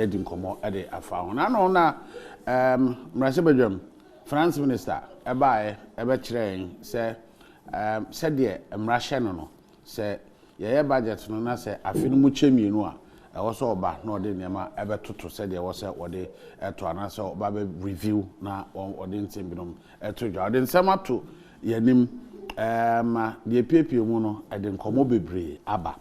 Edim komo ede afa ho na no na mrase bedwam finance minister eba kire se se de mrahye no se ye budget no na se afi no mu chemienu a ɛwɔ sɛ ɔba na ɔde nneɛma ɛbɛtoto sɛdeɛ ɛwɔ sɛ ɔde ɛto anaasɛ ɔba bɛ review na ɔde nsɛm binom ɛto dwa ɔde nsɛm ato yɛnim deɛ piepie mu no ɛde nkɔmmɔ bebree aba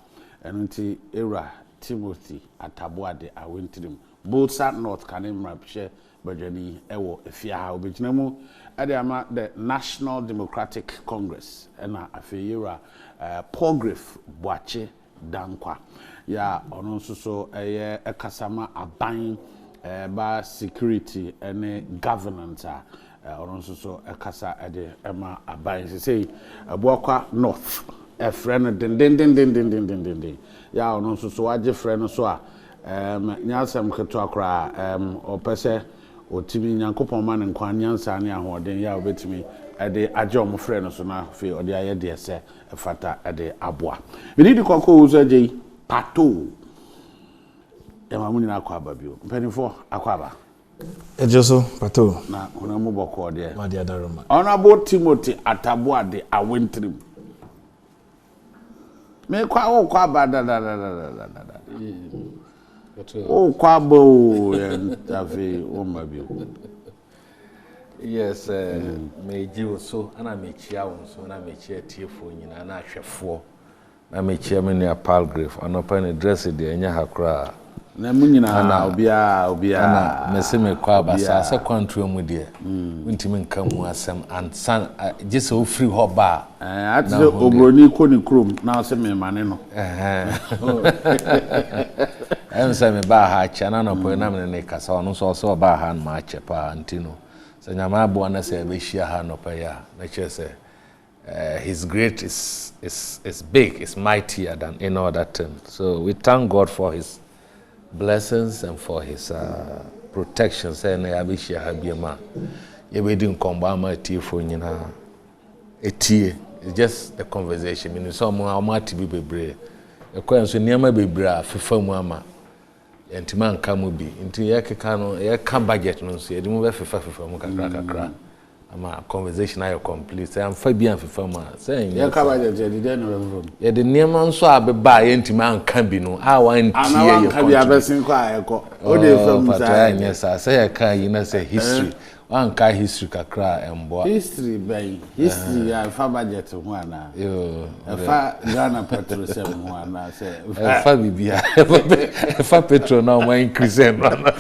ɛno nti Ewura Timothy Ataboade awentirim Bolsa North kane mmarahyɛ badwani ɛwɔ efia ha obegyina mu ɛde ama the National Democratic Congress ɛna afei Ewura Progressive Boakye Dankwa ya ono nso so eye ekasama aban ba security ene governance ono nso so ekasa ede ema aban sei Aboakwa North friend den ya ono nso so waje friend so a nyasam keto akra opese otimi nyankopon ma ne nkwan nyansa ne ahoden ya obetimi ede agye omo friend so na fe ode aye de ese efata ede aboa meni di kokko uzo agye pato ema munyi na akwaba bio mpanifo akwaba ejoso pato na ona mu boko de ma dia daroma Honorable Timothy Ataboade awentrim me kwa o kwa bada o kwa bo afi o ma bio yes me ji so ana me chia won so na me chia tiefo nyina na ahwefo na me chia me ne Palgrave anopa ne dress de enya hakra na munyina na obia na me se me kwa basa se kwantro mu de untimi nka mu asem ansan gese o free ho ba ati obroni ko ni krom na se me mane no em se me ba ha cha na no po na me ne kasa ono so ba ha ma che pa antino se nyama abo na se be hia ha no pa ya na che se his great is big, is mightier than any other term. So we thank God for his blessings and for his protection. Say na ya be hia ha bi ma ye be di nkomba ma tie fo nyina etie. It's just the conversation. Meaning so mo ati bi bebre. E kwa nso niam bebre a fefa mu ama entima nka mu bi nti ye keka no ye ka budget no nso ye di mu be fefa mu kakra ama conversation ayo complete say am fa bi am fefa mu say ye ka budget ye di den no ye de niam nso abeba ye entima nka bi no a wan tie ye ko bi abesin ko ayeko o de fam say yes say ye ka yi na say history one ka history kakra embo history bay history ya fa budget ho ana yo fa Ghana petrol sem ho ana say fa bibia fa petrol na o increase no na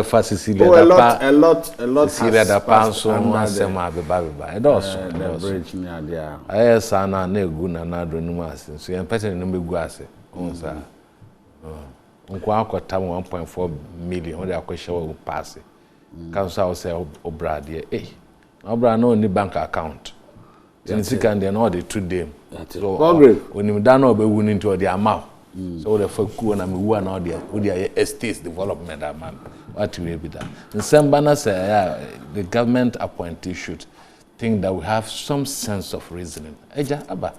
fa Cecilia da a lot Cecilia da panso asem abeba e do so the bridge ni adia ayesa na egu na do num ase so yan person no begu ase onsa nkwa akota 1.4 million o de akwhye wo pass council will say obrad here obrad no ni bank account then second then all the 2 dem so onim da na obewu ni into the amount so the faku na me wu na the estates development amount what will be that in sembana say the government appointee should think that we have some sense of reasoning eja aba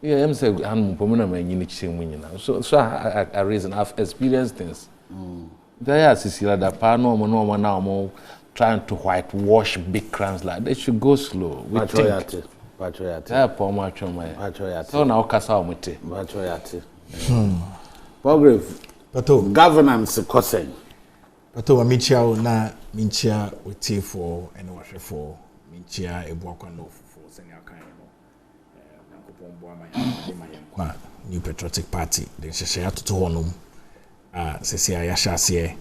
yeah am say han mpomuna manyini chimu nyina so I reason I've experienced things There are Cecilia da Pano, no now trying to whitewash big crimes like they should go slow. Patriotic. So now Kasa Mute. Patriotic. Progressive. Pato governance kosen. Pato amichia na minchia uti for and washe for minchia Aboakwa North for senior kind no. New Patriotic Party. Then she had to honum. Sesi ayashase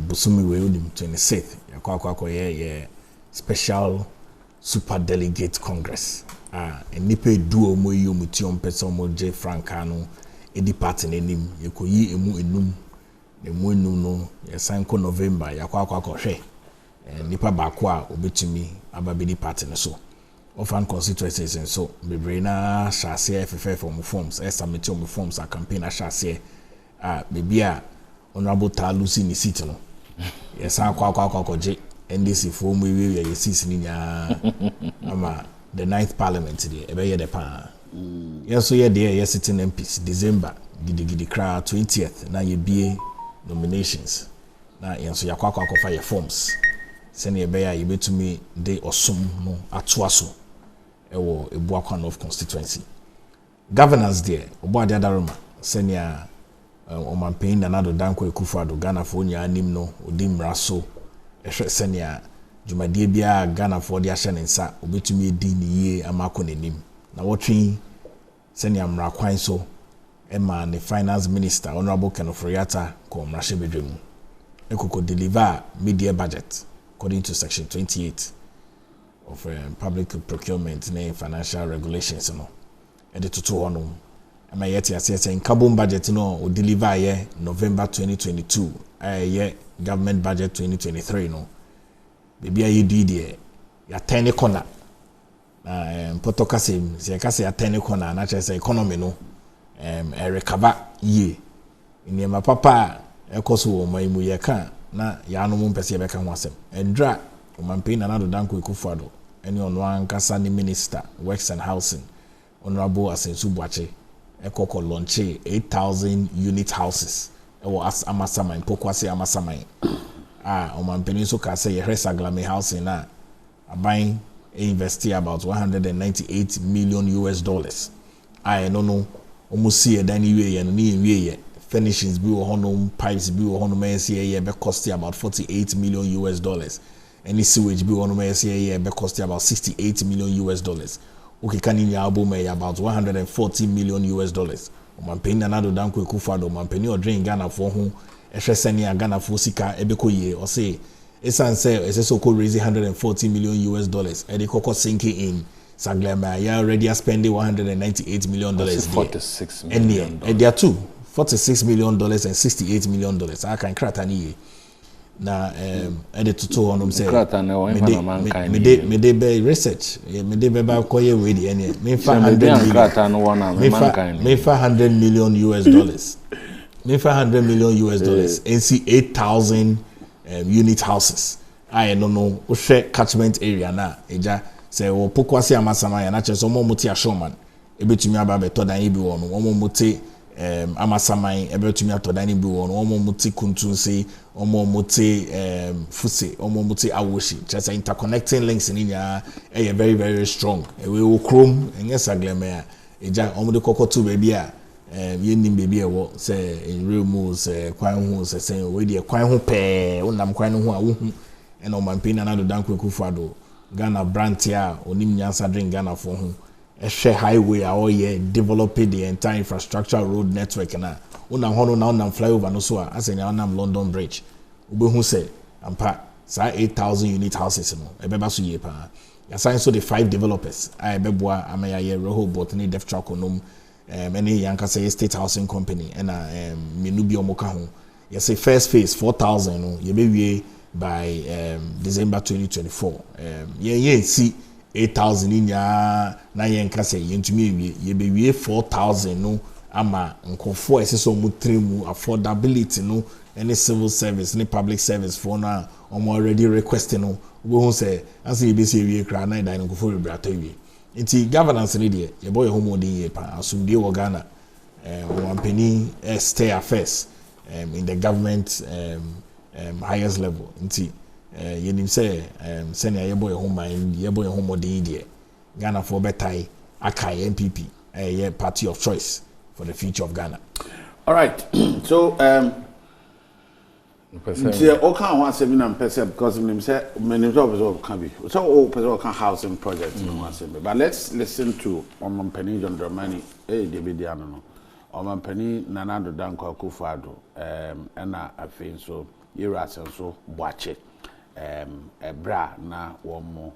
busumi we unim 26th yakwa ye special super delegate congress enipe duo mo yi omution person mo je frankano edi party nenim yekoyi emu enum no yesanko November yakwa hwe nipa baako a obetumi ababedi party no so ofan constituencies so bebre na shase FFF from forms submit from forms a campaign a shase baby honorable Talusi ni seat no yes akwa je NDC for mu we ye seat ni nya ama the 9th parliament dey ebe ye the pa yes so ye dey yes sitting MPs December gidigidi kra 20th na yebie nominations na yenso yakwa akwafa ye forms sene ebeya yebetumi de osom no atoaso ewo Ebuakwa North constituency. Governance there obo ade adaroma sene a Omanpanin Nana Addo Dankwa Akufo-Addo Ghana for nya anim no odi mmara so ehwe sene a dwumadie bia Ghana for de ahye ne nsa obetumi edi ne yie amako nenim na wotwe sene amra kwan so ema ne finance minister Honorable Ken Ofori-Atta ko mrahye bedwemu ekoko deliver mid-year budget according to section 28 of public procurement and financial regulations no ede toto hono ama yeti asese in carbon budget no o deliver ye November 2022 ye government budget 2023 no bebi ayi die ya tiny corner na potokasem se kase ya tiny corner na chese economy no recover ye niema papa ekoso wo maimu ye ka na ya no mu mpese ye beka ho asem endra Omanpanin Nana Addo Dankwa Akufo-Addo eni ono ankasa ni minister works and housing Honorable Asensu Boakye ekoko launch 8,000 unit houses ewo Amasaman Pokwase Amasaman Omanpanin so ka say ye Saglame housing na aban invest about $198 million no almost see dan iwe no ni iwe furnishings bi wo hono pipes bi wo hono me be cost about $48 million any sewage bi wo hono me be cost about $68 million okay can in album about $140 million Omanpanin Nana Addo Dankwa Akufo-Addo Omanpanin odrin Ghana for ho ehwe sene Ghana for sika ebeko ye o say so called raise $140 million and they koko sinking in Saglema ya already spending $198 million 46 million and there are two $46 million and $68 million I can crack ni na and the tuto on say me de be research me de be ba koye we di ene me fa $100 million me fa $100 million and see 8,000 unit houses I don't know o share catchment area na eja say wo Pokwase Amasaman ya na cheso mo muti ashoman ebetumi aba beto dan ibi wo no mo muti Amasaman ebetumi atodan ibi wo no mo muti Kuntunsi mo muti Fuse mo muti Awoshi just interconnecting links in nya very very strong we wo krom enye Saglema ya eja omo de kokotu baby a yenim baby ewo say in real moves kwan hu say we de kwan hu pe wonam kwan hu a wo hu and Omanpanin Nana Addo Dankwa Akufo-Addo Ghana brand ya onim nyansa drink Ghana for ho ehwe highway a oye developing the entire infrastructure road network na una hono na una flyover no so asenya na London Bridge obehu say ampa sa 8,000 unit houses no ebeba so ye pa ya sign so the 5 developers I beboa amaya ye Rehoboth ni Def Trakonom many yankasa state housing company and menubi omoka ho ya say first phase 4,000 no ye bewie by December 2024 ye see 8,000 inya na yenka say yentumi ye bewie 4,000 no ama nkofo eseso mu tremu affordability no any civil service any public service for na already requesting no we won say as ye be say we kra na dan nkofo rebrato wie nti governance ni de ye boy homo din ye pa asumdie wo Ghana Omanpanin stay affairs in the government highest level nti yenim say senior ye boy homo din de Ghana for betai akai MPP ye party of choice for the future of Ghana. All right. So the Okan wants to be because of himself many of can be so all person housing projects but let's listen to Omanpanin John Dramani David Diano Omanpanin Nana Addo Dankwa Akufo-Addo and afin so Yera so Boakye bra na womo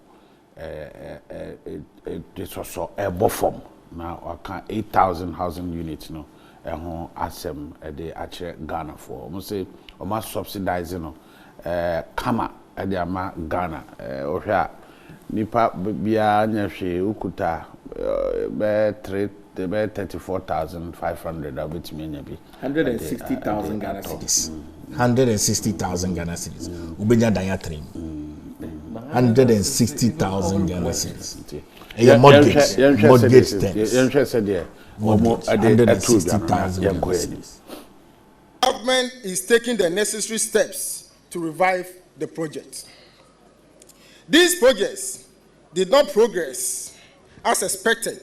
this also a bofom na waka 8,000 housing units no ho asem de ache Ghana for almost say almost subsidizing no kama de ama Ghana ohwa nipa bia nya hwe ukuta be 34,500 abetimi nya bi 160,000 Ghana cedis 160,000 Ghana cedis ubenya dan ya 160,000 Ghana cedis. A mortgage 10. Yenhwe said there mortgage, 160,000 cedis. Government is taking the necessary steps to revive the project. These projects did not progress as expected,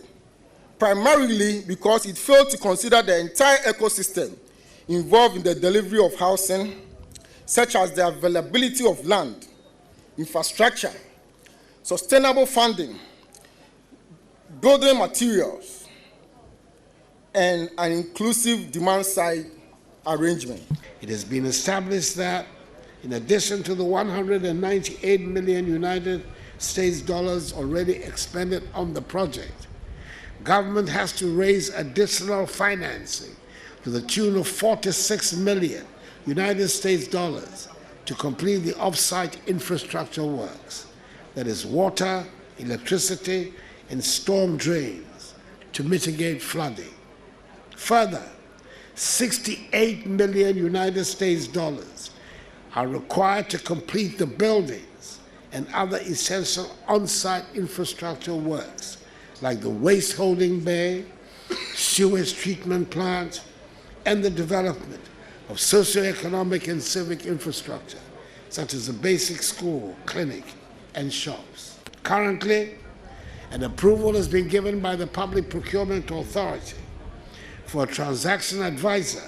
primarily because it failed to consider the entire ecosystem involved in the delivery of housing, such as the availability of land, infrastructure, sustainable funding, building materials, and an inclusive demand-side arrangement. It has been established that in addition to the 198 million United States dollars already expended on the project, government has to raise additional financing to the tune of 46 million United States dollars to complete the off-site infrastructure works, that is water, electricity, and storm drains to mitigate flooding. Further, 68 million United States dollars are required to complete the buildings and other essential on-site infrastructure works, like the waste holding bay, sewage treatment plant, and the development of socioeconomic and civic infrastructure, such as a basic school, clinic, and shops. Currently, an approval has been given by the Public Procurement Authority for a transaction advisor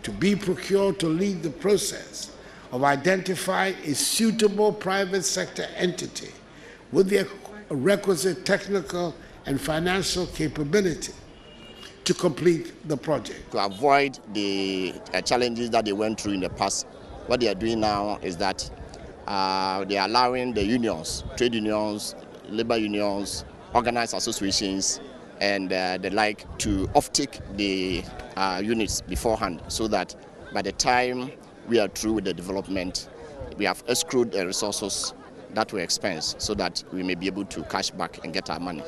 to be procured to lead the process of identifying a suitable private sector entity with the requisite technical and financial capability to complete the project. To avoid the challenges that they went through in the past, what they are doing now is that they are allowing the unions, trade unions, labor unions, organized associations, and the like to offtake the units beforehand, so that by the time we are through with the development, we have escrowed the resources that were expensed, so that we may be able to cash back and get our money.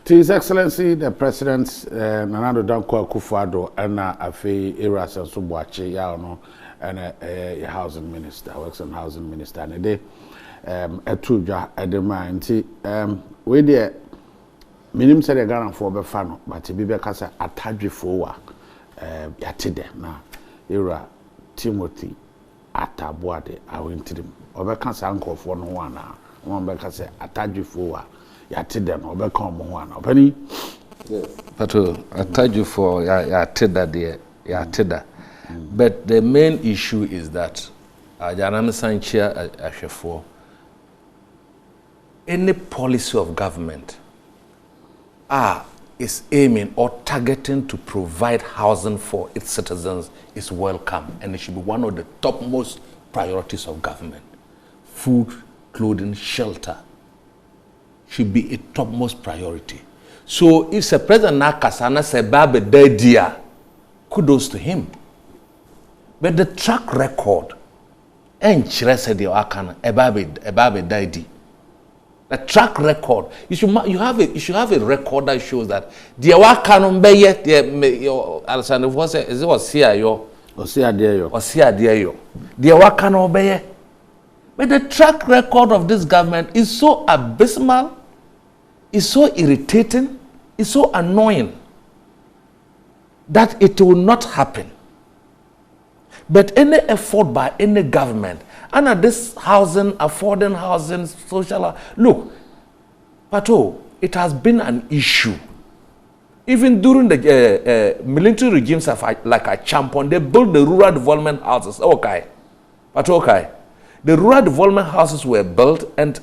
To His Excellency the President Nana Addo Dankwa Akufo-Addo and Afei Era Senso-Boakye Yao and Housing Minister, Works and Housing Minister, and they etudwa edema nti we dey minim say the Ghana for be fa no but bi be kasa atadwefo wa yatede na Era Timothy Ataboade awentirim obeka sa nkofo no ho ana won be kasa atadwefo wa yatede no obeka omo ho ana opani but atadwefo yateda de yateda. But the main issue is that Janam Sanchia Ashefo, any policy of government is aiming or targeting to provide housing for its citizens is welcome, and it should be one of the topmost priorities of government. Food, clothing, shelter should be a topmost priority. So if the President Nakasana Sebabe Dedia, kudos to him. But the track record, the track record, you should have a record that shows that the Wakano Baye, Alexander was it was CIO or CIDIO, the Wakano Baye. But the track record of this government is so abysmal, is so irritating, is so annoying that it will not happen. But any effort by any government, and this housing, affording housing, social, look, Pato, it has been an issue. Even during the military regimes like a champion, they built the rural development houses. Okay, Pato, okay. The rural development houses were built, and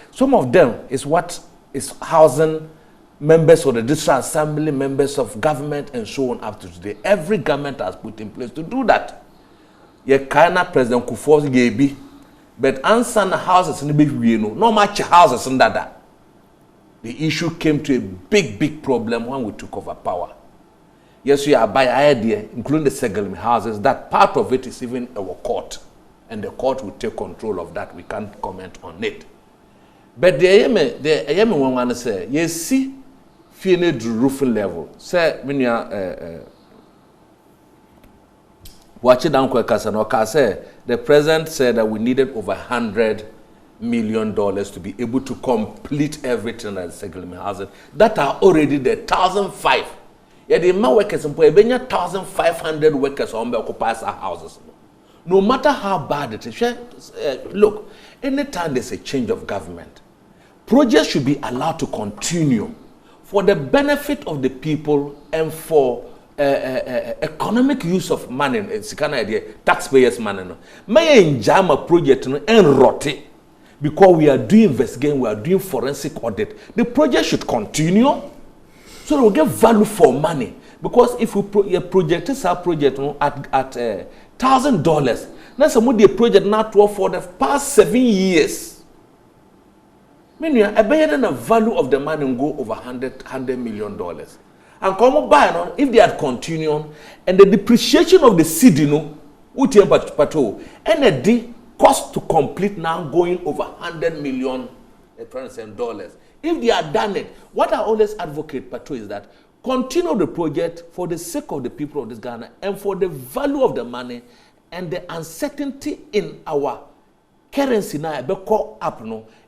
some of them is what is housing members of the district assembly, members of government, and so on up to today. Every government has put in place to do that. Yekana President Kufuor Gebi, but answer the houses in the big no much houses in that. The issue came to a big problem when we took over power. Yes, we are by idea, including the Segelmi houses, that part of it is even our court, and the court will take control of that. We can't comment on it. But the Ayemi one to say, yes, see. The roofing level. Say, when you watch it down quick, say the president said that we needed over 100 million to be able to complete everything that the settlement has. That are already there, 1,005. Yeah, the man workers in 1,500 workers on the occupies our houses. No matter how bad it is, look, anytime there's a change of government, projects should be allowed to continue for the benefit of the people and for economic use of money. It's kind of idea, taxpayers' money. No, may enjam a project and rot it because we are doing investigation, we are doing forensic audit. The project should continue so that we get value for money. Because if we project our project at $1,000, now somebody project now for the past 7 years. Meaning, I bet the value of the money will go over $100 million. And come by if they had continued, and the depreciation of the city, and the cost to complete now going over $100 million. If they had done it, what I always advocate, Pato, is that continue the project for the sake of the people of this Ghana and for the value of the money and the uncertainty in our currency now,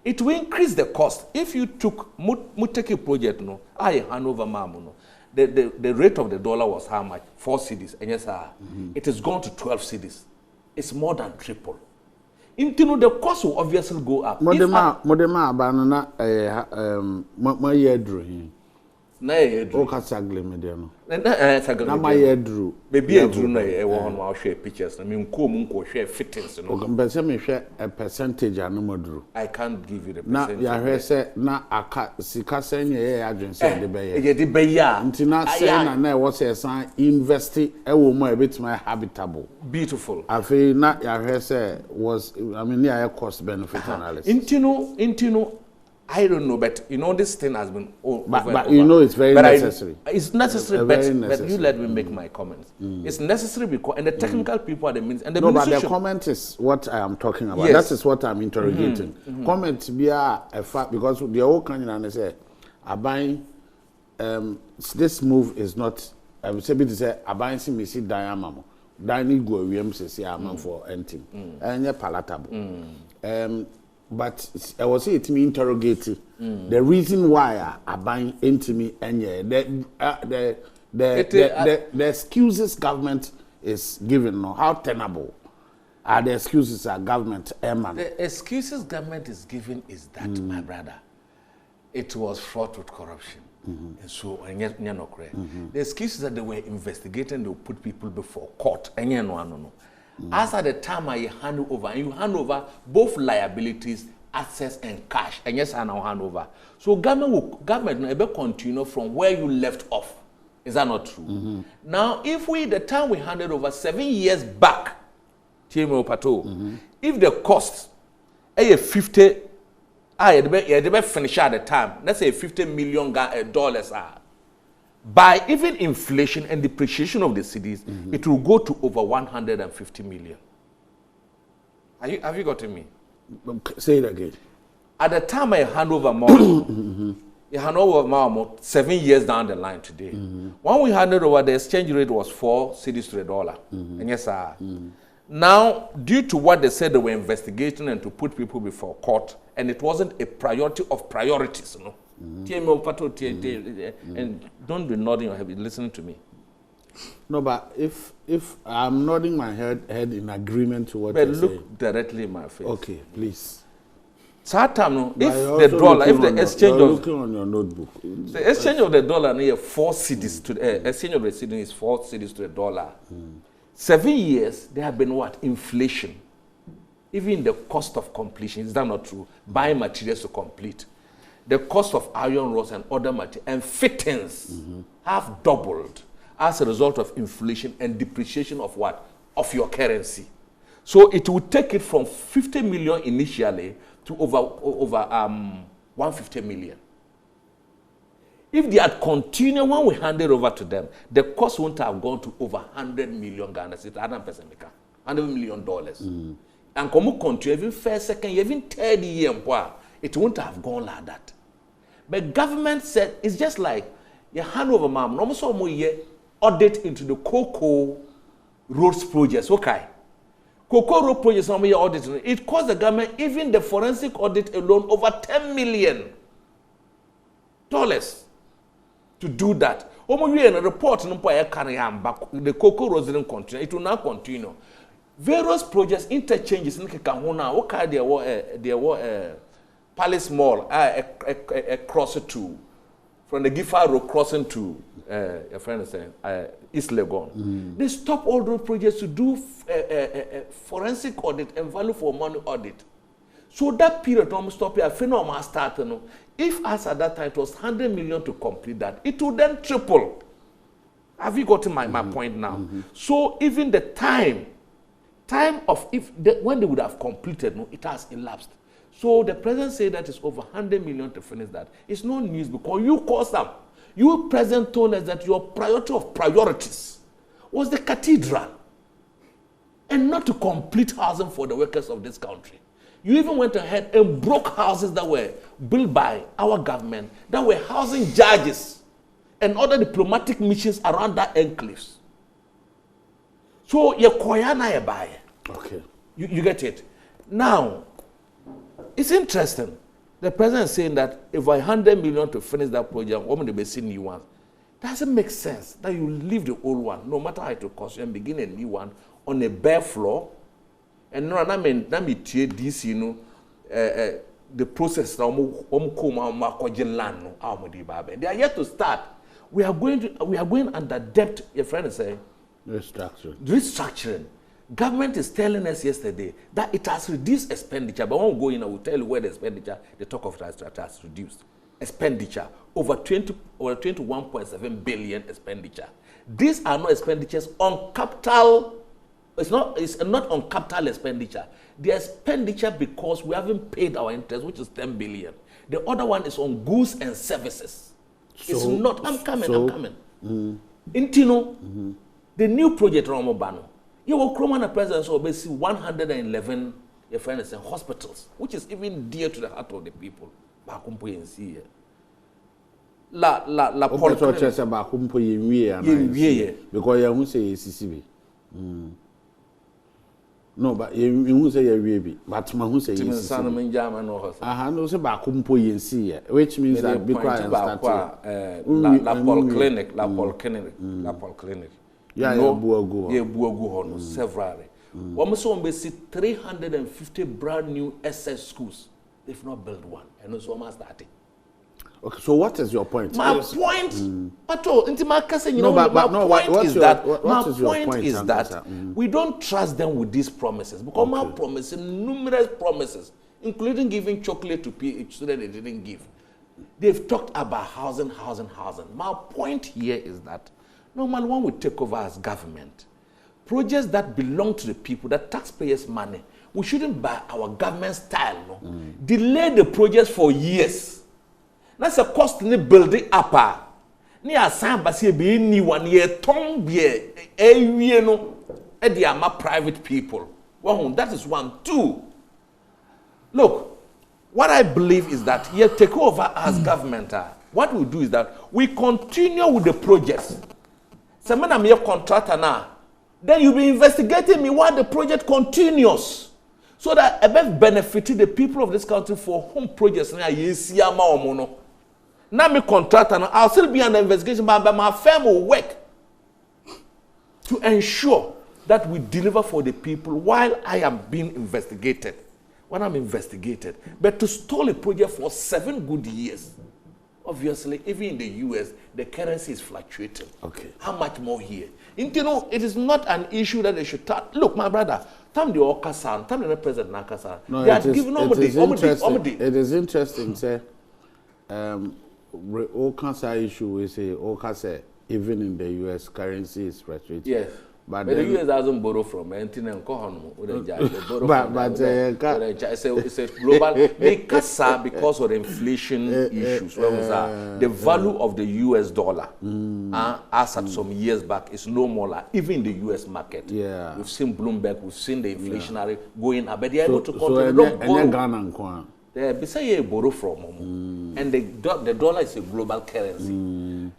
it will increase the cost. If you took Muteki project, I Hanover Mamu, the rate of the dollar was how much? 4 cedis. And yes, it has gone to 12 cedis. It's more than triple. Into the cost will obviously go up. Modema banana my year drew. Nay, Sagle mediano. Na my year drew. Maybe a drew one while share pictures. I mean, Kumunko share fittings. A percentage and no drew. I can't give you the percentage. Now, ya say na aka sika sen ye agency de be ye de be ya. Ntina say na what say san invest e wo mo e betuma habitable. Beautiful. Afi na ya say was I mean near cost benefit analysis. Intino I don't know, but you know this thing has been but you know it's very necessary. It's necessary, but you let me make my comments. It's necessary because and the technical people are the means and the but the comment is what I am talking about. Yes. That is what I'm interrogating. Comment be a fact because the whole country and say abine this move is not I would say to say abine si me si diamamo. Dani go wiem say am for anything. And palatable. But I was saying it me interrogating the reason why I buying into me and the excuses government is giving no how tenable are the excuses our government the excuses government is giving is that my brother it was fraught with corruption and so the excuses that they were investigating they will put people before court no. As at the time I hand over, and you hand over both liabilities, assets, and cash. And yes, I now hand over. So government will continue from where you left off. Is that not true? Now, if the time we handed over 7 years back, if the cost, 50, they finish at the time. Let's say $50 million by even inflation and depreciation of the cities, it will go to over 150 million. Have you gotten me? Say it again. At the time I hand over more, you hand over more 7 years down the line today. When we handed over, the exchange rate was 4 cedis to the dollar. And yes, sir. Now, due to what they said they were investigating and to put people before court, and it wasn't a priority of priorities, you know. And don't be nodding your head, be listening to me. No, but if I'm nodding my head in agreement to what you're saying. Look directly in my face. Okay, please. If the dollar, if the exchange of looking on your notebook, the exchange of the dollar near 4 cedis to the exchange of the cedi is 4 cedis to the dollar. 7 years there have been what? Inflation. Even the cost of completion, is that not true? Buying materials to complete. The cost of iron rods and other materials and fittings have doubled as a result of inflation and depreciation of what? Of your currency. So it would take it from 50 million initially to over 150 million. If they had continued when we handed over to them, the cost wouldn't have gone to over 100 million Ghana cedis, $100 million. And come continue even first, second, even third year, it wouldn't have gone like that. But government said it's just like you hand over mom. No more audit into the Cocoa Roads projects. Okay, Kokoro project some year audit. It cost the government even the forensic audit alone over $10 million to do that. Omo we a report no po carry am back. The Kokoro didn't continue. It will now continue. Various projects interchanges in Kekahona. Okay, there were Palace Mall. Cross to from the Giffard Road crossing to your friend is saying East Legon. They stop all those projects to do forensic audit and value for money audit. So that period almost stop here. Phenomena started. No, if as at that time it was 100 million to complete that, it would then triple. Have you gotten my point now? So even the time of when they would have completed, no, it has elapsed. So the president said that it's over 100 million to finish that. It's no news because you caused them. You president told us that your priority of priorities was the cathedral and not to complete housing for the workers of this country. You even went ahead and broke houses that were built by our government, that were housing judges and other diplomatic missions around that enclaves. So, you buy. Okay. You get it? Now, it's interesting. The president is saying that if 100 million to finish that project, what will be new ones? Doesn't make sense that you leave the old one, no matter how it will cost you, and begin a new one on a bare floor. And no, I mean, this, you know, the process now, they are yet to start. We are going under debt. Your friend is saying restructuring. Government is telling us yesterday that it has reduced expenditure, but when we go in, I will tell you where the expenditure, the talk of that has reduced. Expenditure over 21.7 billion expenditure. These are not expenditures on capital. It's not on capital expenditure. The expenditure because we haven't paid our interest, which is 10 billion. The other one is on goods and services. So, it's not. I'm coming. Intino, the new project Romobano. You will come on a president so basically 111 your friends and hospitals, which is even dear to the heart of the people. Bakumpo and see La politics about Bakumpo because you won't say CCB. No, but you won't say a baby, but my who say no say Bakumpo and see which means that because La Polyclinic. Yeah, Buagu several. One so see 350 brand new SS schools. They've not built one, and also almost starting. Okay, so what is your point? My point, at all, into my cousin, you know, my point is that we don't trust them with these promises because my promises, numerous promises, including giving chocolate to PH so that they didn't give. They've talked about housing. My point here is that normally when we take over as government, projects that belong to the people, that taxpayers' money, we shouldn't buy our government style. No? Delay the projects for years. That's a cost in the building up. Near San Basia being new 1 year, tongue beer, no, and they are my private people. Well, that is 1. 2. Look, what I believe is that here take over as government. What we do is that we continue with the projects. So when I'm your contractor now, then you'll be investigating me while the project continues. So that I benefit the people of this country for home projects. Now me contractor, I'll still be under investigation, but my firm will work to ensure that we deliver for the people while I am being investigated. When I'm investigated. But to stall a project for 7 good years, obviously, even in the US, the currency is fluctuating. Okay. How much more here? You know, it is not an issue that they should start. Look, my brother, time the Okasan, time the president Nakasan. No, they are giving it is interesting, say, Okasa issue is a Okasa, even in the US, currency is fluctuating. Yes. But the US doesn't borrow from anything and it's a global because of the inflation issues. The value of the US dollar as at some years back is no more like even in the US market. Yeah. We've seen Bloomberg, we've seen the inflationary going up, but they're able to control. They say borrow from and the dollar is a global currency.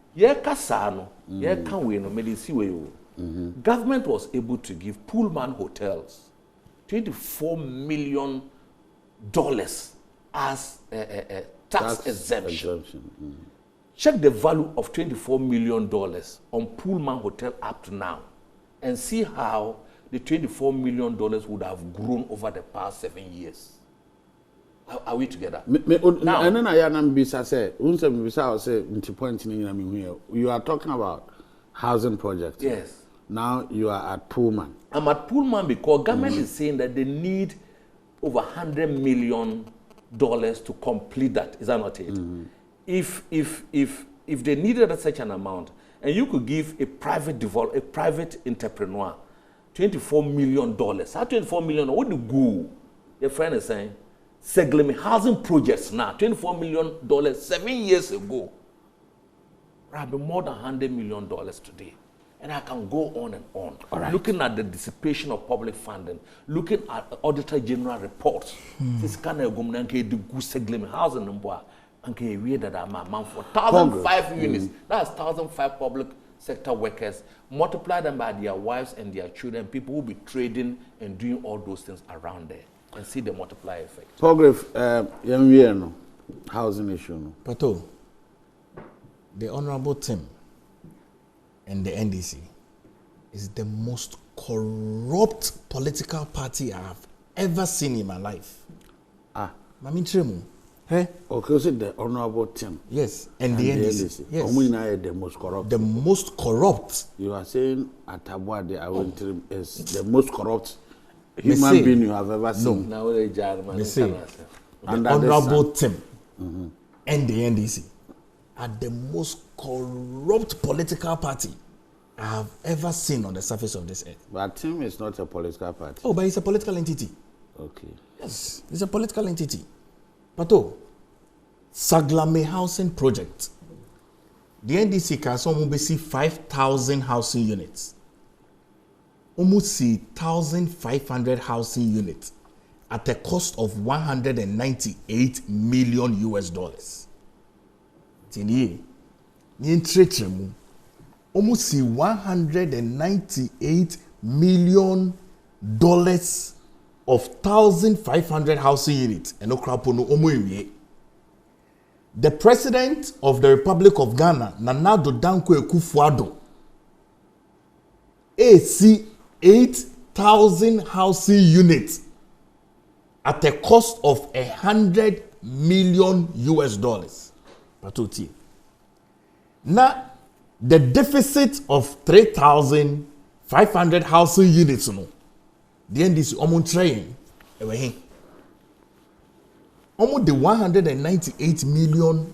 Government was able to give Pullman hotels $24 million as a tax exemption. Check the value of $24 million on Pullman Hotel up to now and see how the $24 million would have grown over the past 7 years. Are we together? Now, and then I am bisa say, you are talking about housing projects. Yes. Now you are at Pullman. I'm at Pullman because government is saying that they need over $100 million to complete that. Is that not it? If they needed such an amount, and you could give a private entrepreneur $24 million, that $24 million, what do go? Your friend is saying, Seglemi housing projects now, $24 million 7 years ago. Probably more than $100 million today. And I can go on and on. Right. Looking at the dissipation of public funding, looking at the Auditor General reports, this kind of government do good Seglemi housing number. And we that are for 1,005 units. That's 1,005 public sector workers. Multiply them by their wives and their children. People will be trading and doing all those things around there, and see the multiplier effect. Progressive, housing issue. Pato, the Honorable Tim and the NDC is the most corrupt political party I have ever seen in my life. Mami Tremu. Hey? Okay, so the Honorable Tim. Yes, and the NDC. Yes. The most corrupt. The most corrupt. You are saying Atabwa the Awentrim is the most corrupt human being you have ever seen. Now they the Honorable Tim and the NDC are the most corrupt political party I have ever seen on the surface of this earth. But Tim is not a political party. Oh, but it's a political entity. Okay. Yes, it's a political entity. But Seglemi housing project. The NDC can almost see 5,000 housing units. Almost see 1,500 housing units at a cost of $198 million. Tini, ni ntrechemu. Almost see $198 million of 1,500 housing units. The President of the Republic of Ghana, Nana Addo Dankwa Akufo-Addo, AC 8,000 housing units at a cost of $100 million. Patoti. Now, the deficit of 3,500 housing units, the NDC almost trying. Almost the $198 million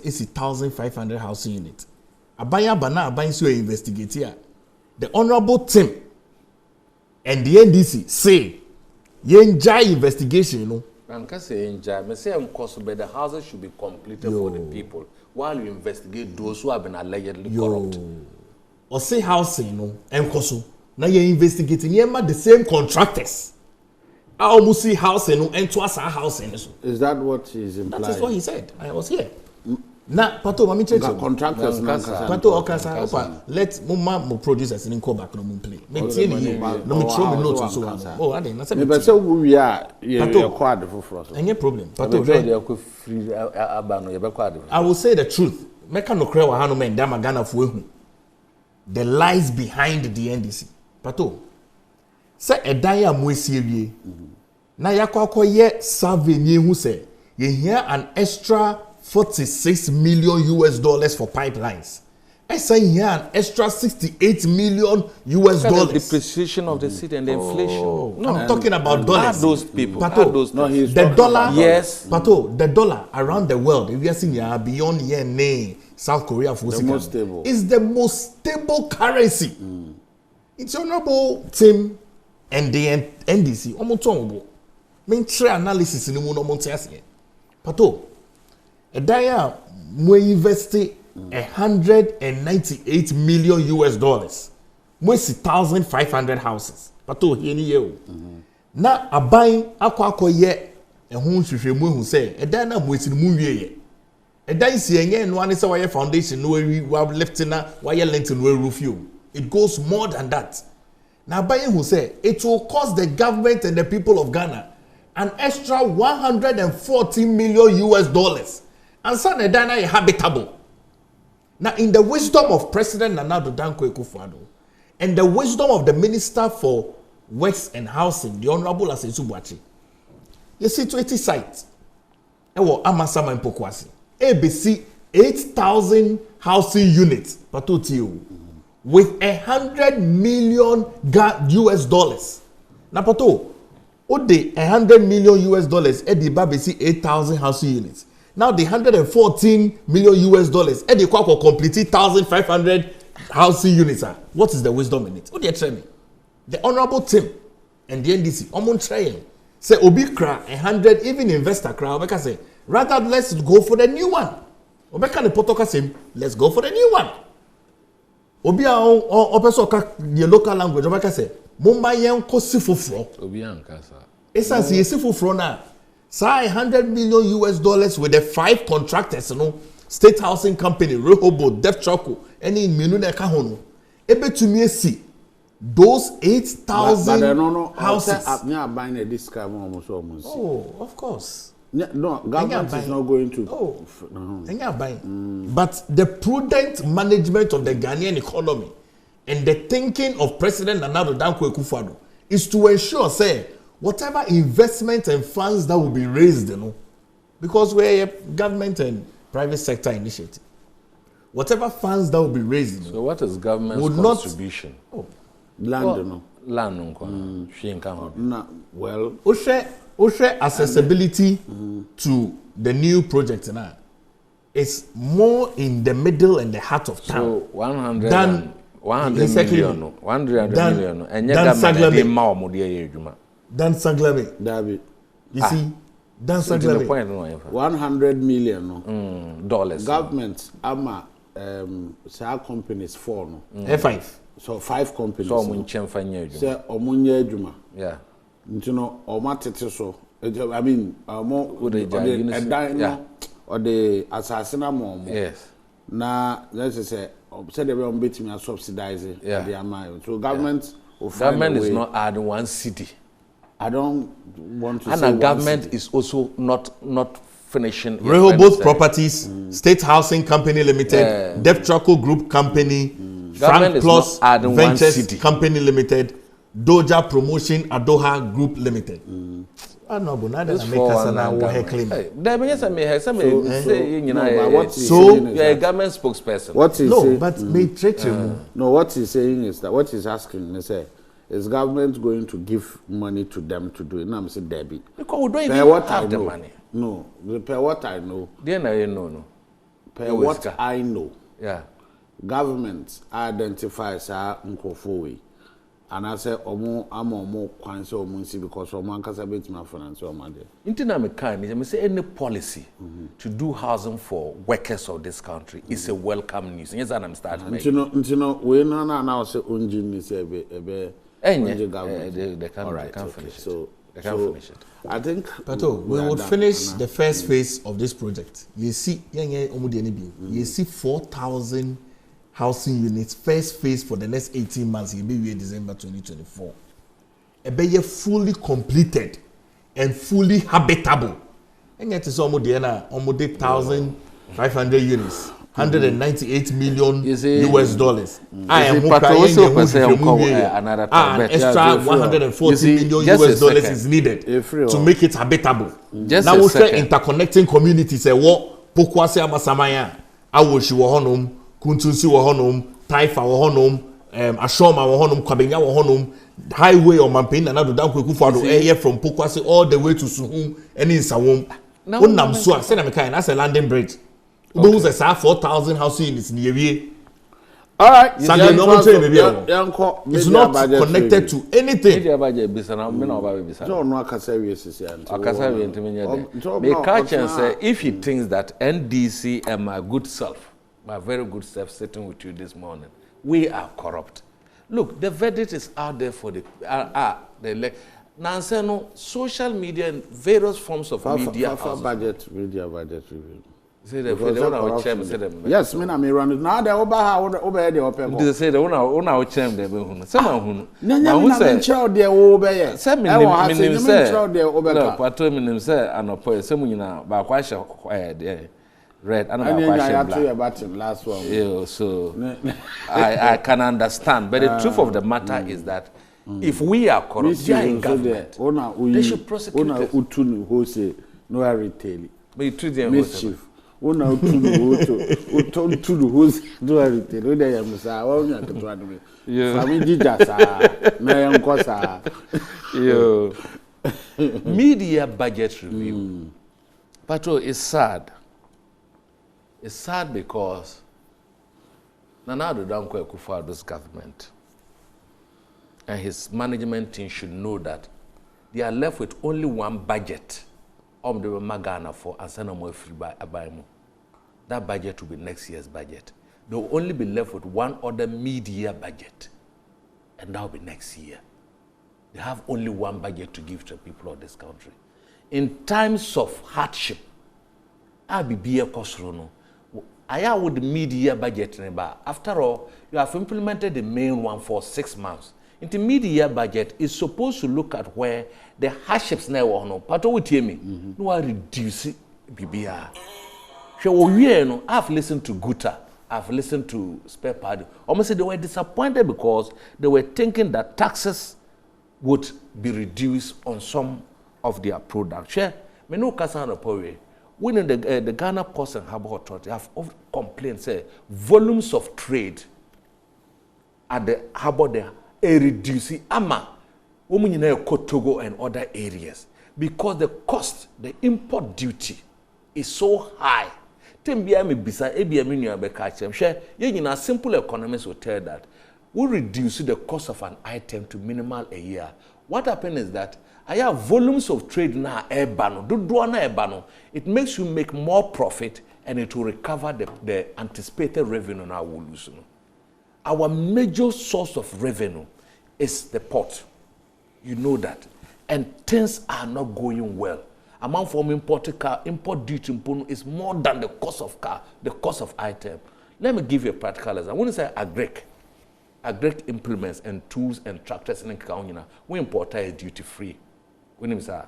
is 1,500 housing units. Abaya Bana Abayin so investigate here. The Honorable Tim and the NDC say yenja investigation, And can say enjoy. Me say but the houses should be completed for the people while you investigate those who have been allegedly corrupt. Or say housing, enkoso. Now you're investigating the same contractors. I almost see housing and twice our housing. Is that what he's implying? That is what he said. I was here. Now, Pato, mami check. Contractors, Pato, Okasa, let Mama producers in go back no play. Maintain here. No me throw me notes so on. Oh, I didn't. But so we are quad for us. Any problem? Pato, I will say the truth. Meka no kre wa hanu men dama Ghana fuehu. The lies behind the NDC. Pato. Say edan ya mwesi ewie. Na yakwa ye survey ni hu say ye hear an extra $46 million for pipelines. I say here an extra $68 million. The depreciation of the city and the inflation. No, I'm talking about dollars. Those people. Pato, the dollar. Yes. Pato, the dollar around the world, if you are seeing beyond here, South Korea, the most stable. Is the most stable currency. It's Honorable Tim and the NDC. Omotongo. Main trade analysis in the moon omontiasi. Pato. Edaya we invested $198 million. We see 1,500 houses. Pato here ni ye. Na abayin akwa ye ehun hwehwe mu hu say edaya na mu esi mu wie ye. Edaya si enye no ane say why foundation no we lifting na why length no roof you. It goes more than that. Now, Bayen who say it will cost the government and the people of Ghana an extra $140 million. And so the Dana is habitable. Now, in the wisdom of President Nana Addo Dankwa Akufo-Addo and the wisdom of the Minister for Works and Housing, the Honorable Asensu Boakye, you see 20 sites. Ewo Amasama in Pokwasi. ABC 8,000 housing units. Patotiyo. With $100 million US. Na pato, ode $100 million edi babesi 8,000 housing units. Now the $114 million US edi kwa complete 1,500 housing units. What is the wisdom in it? What do you tell me? The Honorable Tim and the NDC, omon trying. Say obi kra 100, even investor kra obeka say rather let's go for the new one. Obeka ne potoka say let's go for the new one. Obi a opeso ka the local language obeka say mumba yen ko sifofro. Obi anka sa. Esa si sifofro na sa $100 million US with the 5 contractors no State Housing Company, Rehoboth, Def Choco, any minu na ka ho no. Ebe tumi esi those 8,000 houses. Oh, of course. No, government is not going to. But the prudent management of the Ghanaian economy and the thinking of President Nana Addo Dankwa Akufo-Addo is to ensure, say, whatever investment and funds that will be raised, because we're a government and private sector initiative, whatever funds that will be raised. So what is government's contribution? Land, well, Oshe accessibility to the new project now is more in the middle and the heart of town. So 100 million. Dan Saglame. David. You see, Dan Saglame. $100 million dollars. Government ama sa companies 4 no. F5. So 5 companies. So omunchemfanya ejuma. Say omunya ejuma. Yeah. Ntino omatete so. I mean, or the assassin. Yes. Na let's say said they were betting me subsidizing the amount. So government is not adding one city. I don't want to and say the government is also not finishing Rehoboth Properties, State Housing Company Limited, Def Choco Group Company, Frank Plus Ventures Company Limited, Doja Promotion Adoha Group Limited. I know, but now that make us an claim. So you're a government spokesperson. What he's saying, but may treat you. No, what he's saying is that what he's asking is government going to give money to them to do it? No, I'm saying Debbie. Because we don't even have the money. No, per what I know. Then I know. Per what I know. Yeah. Government identifies our Nkofo. And I say, Omo kwanse omunsi because Omo ankasa betima finance Omo there. Intina me kind, I say any policy to do housing for workers of this country is a welcome news. Yes, and I'm starting. Ntino, we no now say unji ni say ebe. They can't finish it. So they can't finish it. I think. Pato, we will finish the first phase of this project. You see, you see 4,000 housing units, first phase for the next 18 months, it will be December 2024. It be fully completed and fully habitable. And yet it's almost 1,500 units, $198 million US dollars. I am an extra $140 million US dollars is needed to make it habitable. Now we say interconnecting communities. Pokwase Amasamaya, Awoshi Wahonum, Kuntunsi Wahonum, Taifa Wahonum, Ashoma Wahonum, Kwabenya Wahonum, highway or Mampin and Addo Dankwa Akufo-Addo area from Pokwase all the way to Suhum and in Sawom. Unam Swa, Senameka, that's a landing bridge. Those are 4,000 housing units in the area. All right, it's not connected to anything. If he thinks that NDC and my good self, my very good self sitting with you this morning, we are corrupt. Look, the verdict is out there for the social media and various forms of media. Budget review. Say the one chairman say them. Yes, me na me run now the oba ha oba the open. They say the one chairman there be hu. Say ma hu. Na hu say chair there oba ye. Say me nim say there oba ka. Pato me nim say anopo say mu nyina ba kwa hye red and ba kwa black. Last one. Yeah, so I can understand, but the truth of the matter is that if we are corrupt, they are in government. They should prosecute us. Utunu who say no retail. But treat them mischief. Una utunu who no retail. No dey am say won ya to do. Fami jija sa na yan ko sa. Yo. Media budget review. Pato is sad. It's sad because Nana Addo Dankwa Akufo-Addo's government and his management team should know that they are left with only one budget of the Magana for Asana free by Abaimu. That budget will be next year's budget. They will only be left with one other mid-year budget, and that will be next year. They have only one budget to give to the people of this country. In times of hardship, I'll be a Kosrono. I would mid-year budget. After all, you have implemented the main one for 6 months. Into mid-year budget is supposed to look at where the hardships now are. No, but what you mean? No, I reduce it. BBR. So I've listened to Guta. I've listened to Spare Party. Almost they were disappointed because they were thinking that taxes would be reduced on some of their products. Share, me no kasana powe. When the Ghana Ports and Harbour Authority have complained, say volumes of trade at the harbour there are reducing. Ama, women in Togo and other areas because the cost, the import duty, is so high. Tembia me bisa ebia me nua be ka chem hwe ye nyina simple economists will tell that we reduce the cost of an item to minimal a year. What happens is that I have volumes of trade now ebano. It makes you make more profit and it will recover the anticipated revenue now we'll lose. Our major source of revenue is the port. You know that. And things are not going well. Amount from import duty is more than the cost of car, the cost of item. Let me give you a practical example. When you say agric implements and tools and tractors in Kaunina, we import a duty free. When you say,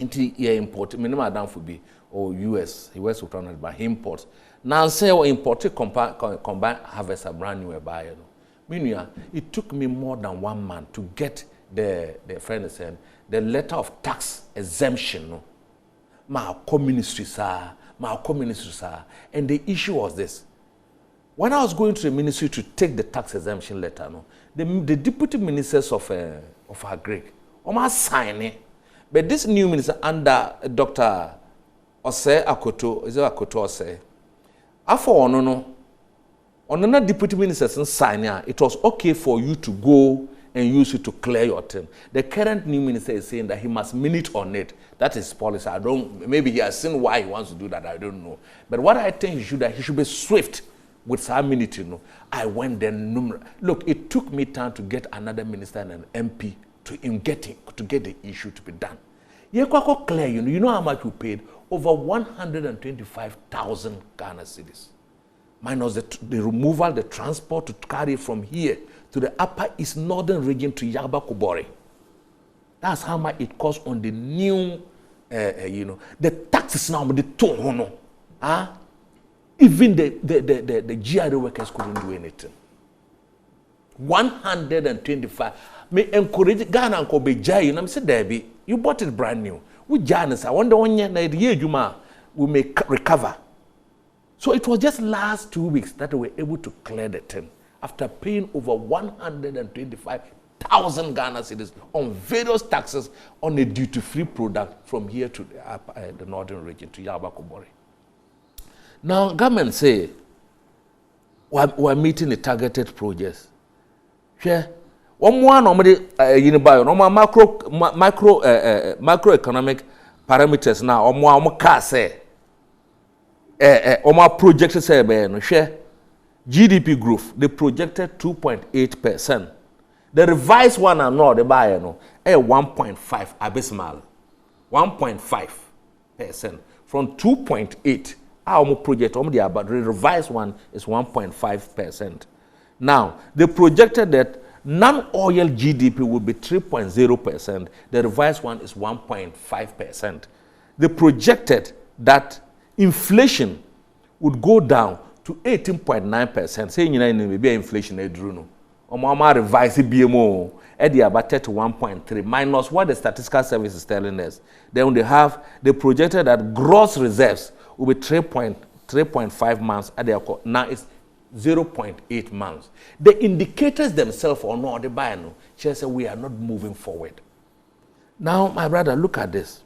into your import, minimum down for be or US will turn it by imports. Now say or imported combined harvest a brand new buyer. Meanwhile, it took me more than 1 month to get the friend saying the letter of tax exemption. No, my co-ministry sir, and the issue was this. When I was going to the ministry to take the tax exemption letter, no, the deputy ministers of Agric, sign it. But this new minister under Dr. Osei Akoto, is it Akoto Osei? After on deputy ministers sign it was okay for you to go and use it to clear your term. The current new minister is saying that he must minute on it. That is policy. Maybe he has seen why he wants to do that. I don't know. But what I think he should be swift with some minute. I went there. Look, it took me time to get another minister and an MP to get the issue to be done. You clear, you know how much we paid? Over 125,000 Ghana cedis. Minus the removal, the transport to carry from here to the upper east northern region to Yaba Kubori. That's how much it costs on the new, the taxes now, the tone, even the GRA workers couldn't do anything. 125. Me encourage Ghana and Kobe Jai, and I'm saying, Debbie, you bought it brand new. We Janus, I wonder when we may recover. So it was just last 2 weeks that we were able to clear the thing after paying over 125,000 Ghana cedis on various taxes on a duty-free product from here to the northern region, to Yaba Kubori. Now, government say, we're meeting the targeted projects. Share. One normally, macroeconomic parameters now, projected share GDP growth, they projected 2.8%. The revised one and not the buyer 1.5 abysmal. 1.5% from 2.8 Our project, the revised one is 1.5%. Now, they projected that non-oil GDP will be 3.0%. The revised one is 1.5%. They projected that inflation would go down to 18.9%. Saying maybe inflation is true. Omama revised BMO at the about 31.3 minus what the statistical service is telling us. Then they projected that gross reserves will be 3.5 months at the now it's 0.8 months. The indicators themselves or no, the buyer no, she said we are not moving forward. Now, my brother, look at this.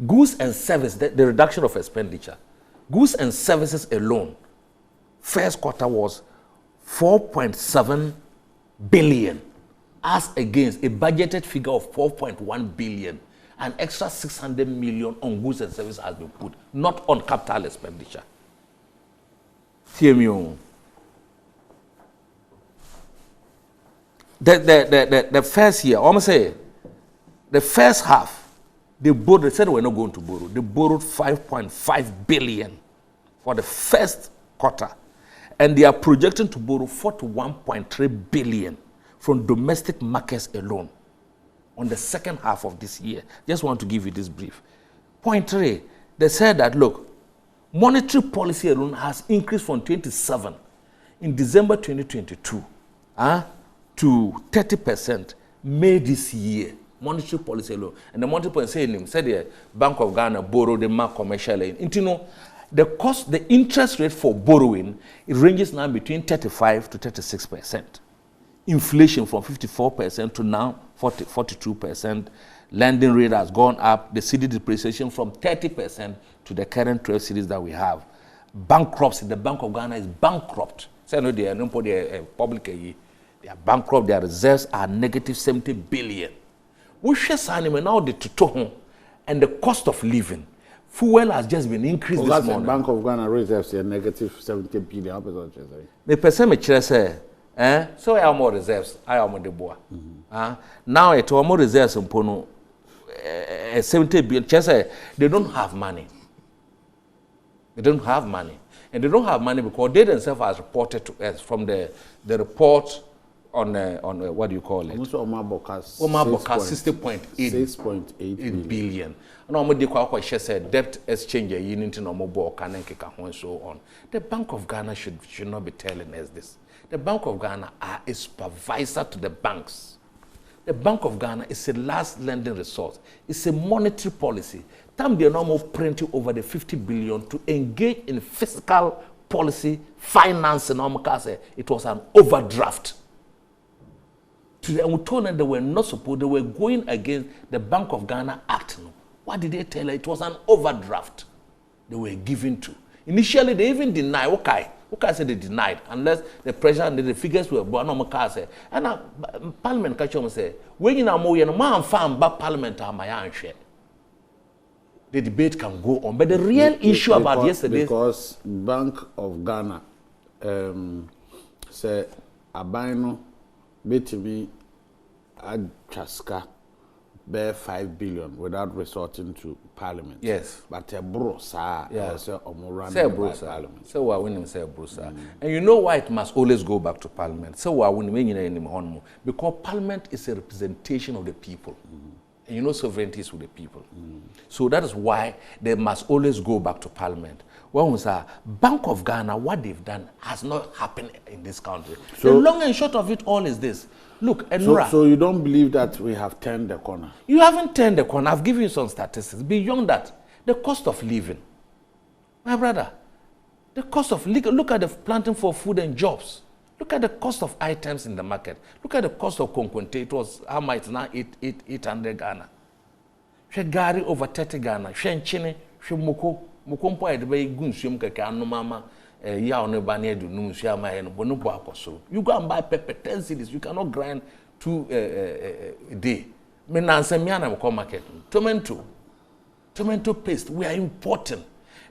Goods and services, the reduction of expenditure. Goods and services alone, first quarter was 4.7 billion, as against a budgeted figure of 4.1 billion. An extra 600 million on goods and services has been put, not on capital expenditure. The first year, almost say, the first half, they said we're not going to borrow. They borrowed 5.5 billion for the first quarter. And they are projecting to borrow 41.3 billion from domestic markets alone on the second half of this year. Just want to give you this brief. Point 3, they said that, look, monetary policy alone has increased from 27 in December 2022 to 30% May this year. Monetary policy alone. And the monetary policy said the Bank of Ghana borrowed the mark commercial aid. You know, the interest rate for borrowing, it ranges now between 35 to 36%. Inflation from 54% to now 42%. Lending rate has gone up. The cedi depreciation from 30% to the current 12 cedis that we have. Bankruptcy, the Bank of Ghana is bankrupt. So no, they are not public. They are bankrupt. Their reserves are negative 70 billion. We share now the tuto and the cost of living. Fuel has just been increased this morning. Bank of Ghana reserves are negative 70 billion. The person may say, so I have more reserves. I am on the board. Now it are more reserves in Pono. 70 billion. They don't have money. They don't have money, and they don't have money because they themselves has reported to us from the report on what do you call it? Omar Bokas 60.8 billion. And Omar Kwa said debt exchange unit in Omobo and so on. The Bank of Ghana should not be telling us this. The Bank of Ghana are a supervisor to the banks. The Bank of Ghana is a last lending resource. It's a monetary policy. Time they are normal printing over the 50 billion to engage in fiscal policy financing. It was an overdraft. And we told them they were not supposed, they were going against the Bank of Ghana Act. What did they tell her? It was an overdraft they were given to. Initially, they even denied. Okay said they denied, unless the pressure and the figures were born on Makase. And Parliament catch say, when you know more, you know, man found back Parliament are my share. The debate can go on, but the real issue about yesterday because Bank of Ghana say Abino betimi Adchaska bear 5 billion without resorting to Parliament. Yes. But a bro, sir, say Parliament. So we win say bro, sir. And you know why it must always go back to Parliament? So we win in because Parliament is a representation of the people. And you know sovereignty is with the people. So that is why they must always go back to Parliament. When we say Bank of Ghana, what they've done has not happened in this country. So, the long and short of it all is this. Look, so you don't believe that we have turned the corner? You haven't turned the corner. I've given you some statistics. Beyond that, the cost of living. My brother, the cost of living. Look at the planting for food and jobs. Look at the cost of items in the market. Look at the cost of konkonte. It was how much now? 800 Ghana. She gari over 30 Ghana. She nchini. She moko. Mokompo edebe gunsuem keke anomama. Ya onebani edu numusia ma eno bonupo akoso. You go and buy pepper 10 cedis. You cannot grind 2 a day. Me nanse miana mko market. Tomato paste. We are importing.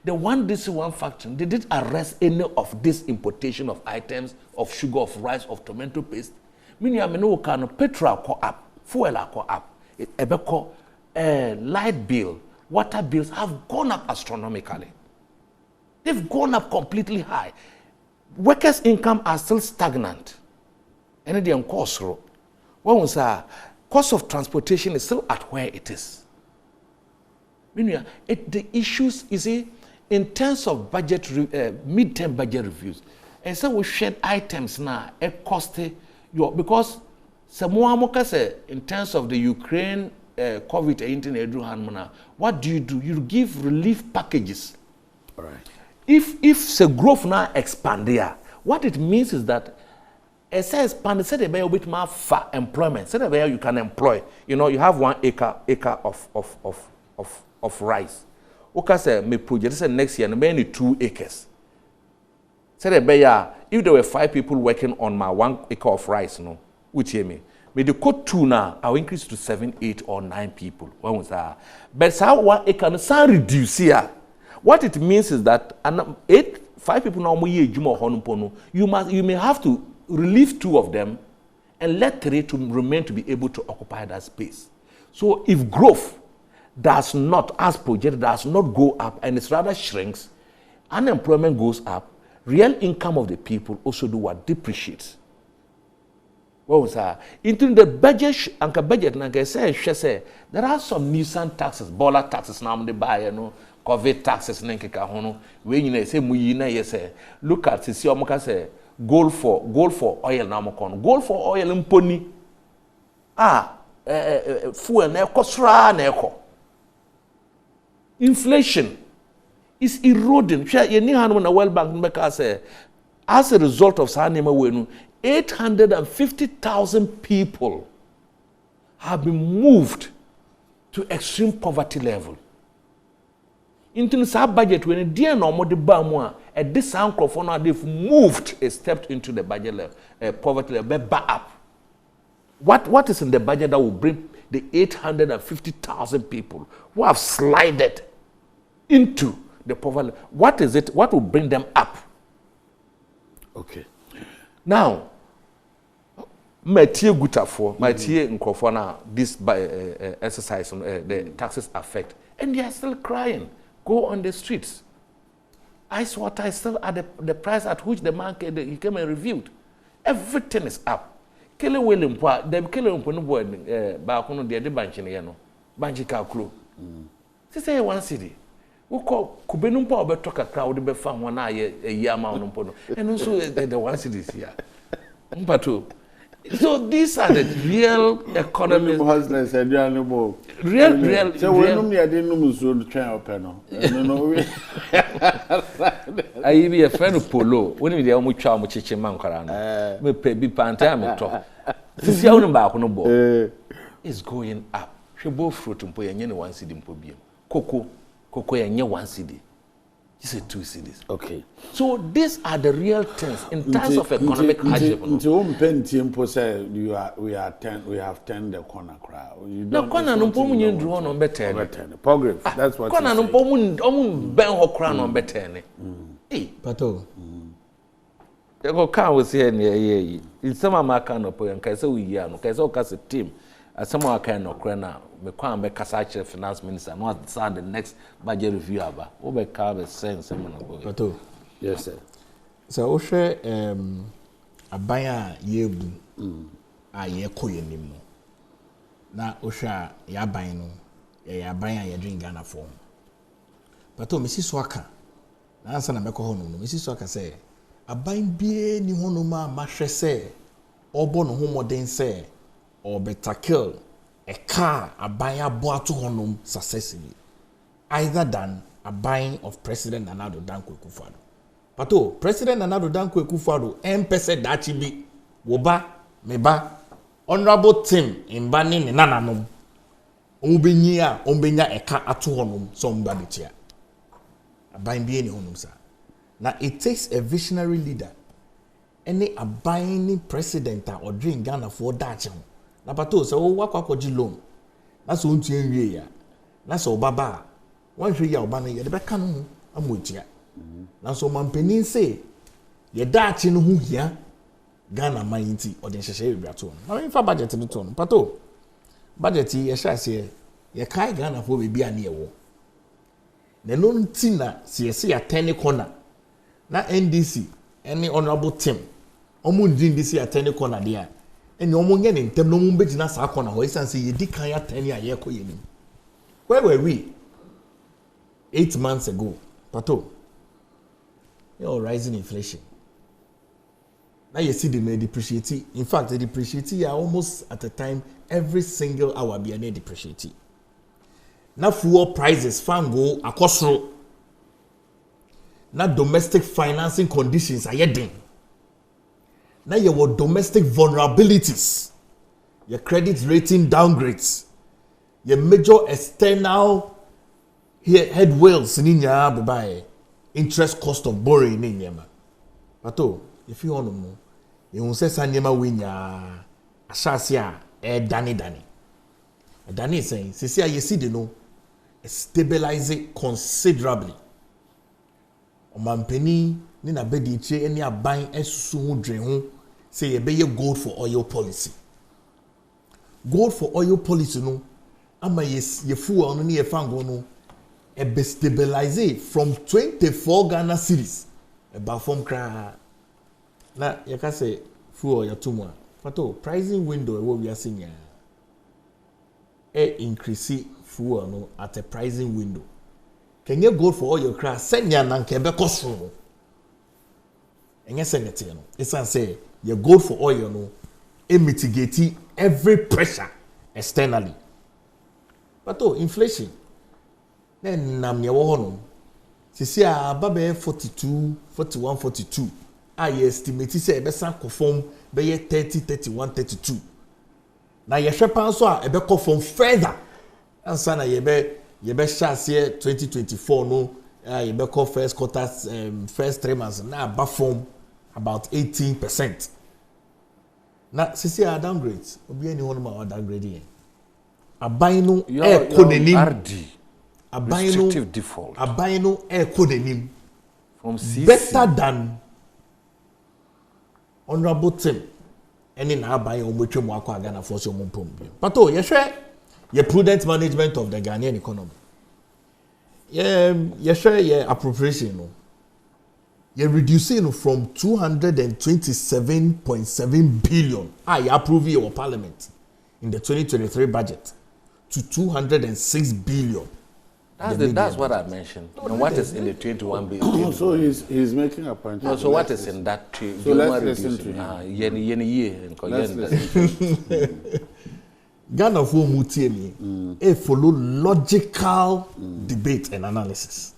The one DC1 factory, they did arrest any of this importation of items, of sugar, of rice, of tomato paste. Meaning, I mean, petrol go up, fuel go up, light bill, water bills have gone up astronomically. They've gone up completely high. Workers' income are still stagnant. And the cost, cost of transportation is still at where it is. Meanwhile, the issues, you see, in terms of budget, mid-term budget reviews, and so we shared items now, it cost because in terms of the Ukraine COVID-19, what do? You give relief packages. All right. If the growth now expand there, what it means is that it says expand, say the bit more for employment. Say the way you can employ. You know, you have 1 acre of rice. Okay, say me project say next year, maybe 2 acres. Say the way if there were 5 people working on my 1 acre of rice, no, which hear me. But the code 2 now, I'll increase to 7, 8, or 9 people. When was that? But how 1 acre can reduce here? What it means is that 5 people now you may have to relieve 2 of them and let 3 to remain to be able to occupy that space. So if growth does not, as projected, does not go up and it rather shrinks, unemployment goes up, real income of the people also do what? Depreciates. What was that? Into the budget, like I say, there are some nuisance taxes, baller taxes now they buy, you know. COVID taxes nenkeka hono we nyina say muyi na yese look at sisi omoka say gold for oil na amokon gold for oil mponi fuel na ekosra na eko inflation is eroding ye ni hanu na World Bank make say as a result of sanema wenu 850,000 people have been moved to extreme poverty level. Into the budget when dear normal the bamwa at this microphone now they've moved a step into the budget level, poverty level, back up. What is in the budget that will bring the 850,000 people who have slided into the poverty? What is it? What will bring them up? Okay. Now, my tier gutafo, my tier in this exercise the taxes affect, and they are still crying. Go on the streets. Ice water is still at the price at which the market he came and reviewed. Everything is up. Kele William, the Kele William, Bakuno, the Banchiniano, Banchika. Say 1 city. We call Kubenumpa, but talk a crowd, be found 1 eye a year amount of and also the 1 city here. So these are the real economies. Real. So when I didn't know so the train panel. I be a friend of Polo. When we are much charm chichi man karana. Me pay be panta me talk. This year on back no ball. It's going up. She both fruit and put a 1 cedi in Pobium. Cocoa and 1 cedi. You said 2 cities. Okay. So these are the real things in terms of economic hardship. We have 10 the corner crowd. No corner no pomu nyen draw no better. Progress. That's what. Corner no pomu ben ho crown no better. Hey, Pato. You go can we say ne it's some amaka no po nkai say we here no kai say o ka team some aka no kra na me kwa me kasa chere finance minister no at the next budget review aba wo be ka be sense mo no boy. Pato. Yes sir. So o hwe abaya yebu a ye koyenim no na o hwe a ya ban no ye abaya ye drink Ghana form. Pato me si so aka na ansa na me ko ho no me si so aka say aban bie ni hono ma mahwe se obo no ho moden se obetakill a car aban abo ato honom successfully either than a buying of President Nana Addo Dankwa Akufo-Addo. Pato President Nana Addo Dankwa Akufo-Addo empese dachi bi woba meba honorable Tim Mbani ni nananom ombenya eka ato honom so mba betia aban bie ni honom sa. Now it takes a visionary leader, any abiding president or drink Ghana for that. Now, Pato, so what loan? That's one to ya. That's all Baba. One tree ya banner, the back cannon, I'm with ya. Now, so Mampenin say, ye Dutch in who here Ghana mighty or the Shashay Braton. Now, in for budget in the tone. Pato, budget ye shall say, ye kai Ghana for be near war. na no ntina se ya 10 corner na NDC any honorable Tim omu ndc ya 10 corner dia eni omu nye ne ntem no mu begina sa corner ho isan say ye di kan ya 10 ya ye koyenim. Where were we 8 months ago? Pato, you're rising inflation. Now you see the may depreciate. In fact, the depreciate are almost at a time every single hour be an depreciate. Now fuel prices fan go across road. Now domestic financing conditions are yet. Now your domestic vulnerabilities, your credit rating downgrades, your major external headwinds in your interest cost of borrowing in your. Pato, if you want to know, you will say Sanyama winya Ashasia Danny. Danny is saying, see, you see the no stabilizing considerably. Omampeni ni na bedi che any aban esusu dren say ye be gold for oil policy. Gold for oil policy no ama ye fuel no ni ye fango no e be stabilize from 24 Ghana cedis about from kra na ye ka say fuel ya tumu pato pricing window e wo wi asenya e increase fuel no at a pricing window. Can you go for all your crass? Send your nankebe koso. And yes, it's an say you go for oil, no, it mitigating every pressure externally. But inflation. Then nam ya wono. Sisi a babe 42, 41, 42. I estimate say be san conform be 30, 31, 32. Na ye hwepan so a be conform further. Ansa na ye be chance 2024 no you be call first quarter first 3 months na ba form about 18%. Na sisi a downgrade obi ani hono ma downgrade yen aban no e konenim RD restrictive default aban no e konenim from CC better than honorable Tim any na aban o motwe mu akwa Ghana for so mo pom bi but oh ye hwe your prudent management of the Ghanaian economy. Your appropriation, no. You're reducing from 227.7 billion. I approve your parliament in the 2023 budget to 206 billion. That's what I mentioned. And what is in the 21 billion? So he's making a point. No, so what is in that? So let's listen to him. Ghana for mutiemi follow logical debate and analysis.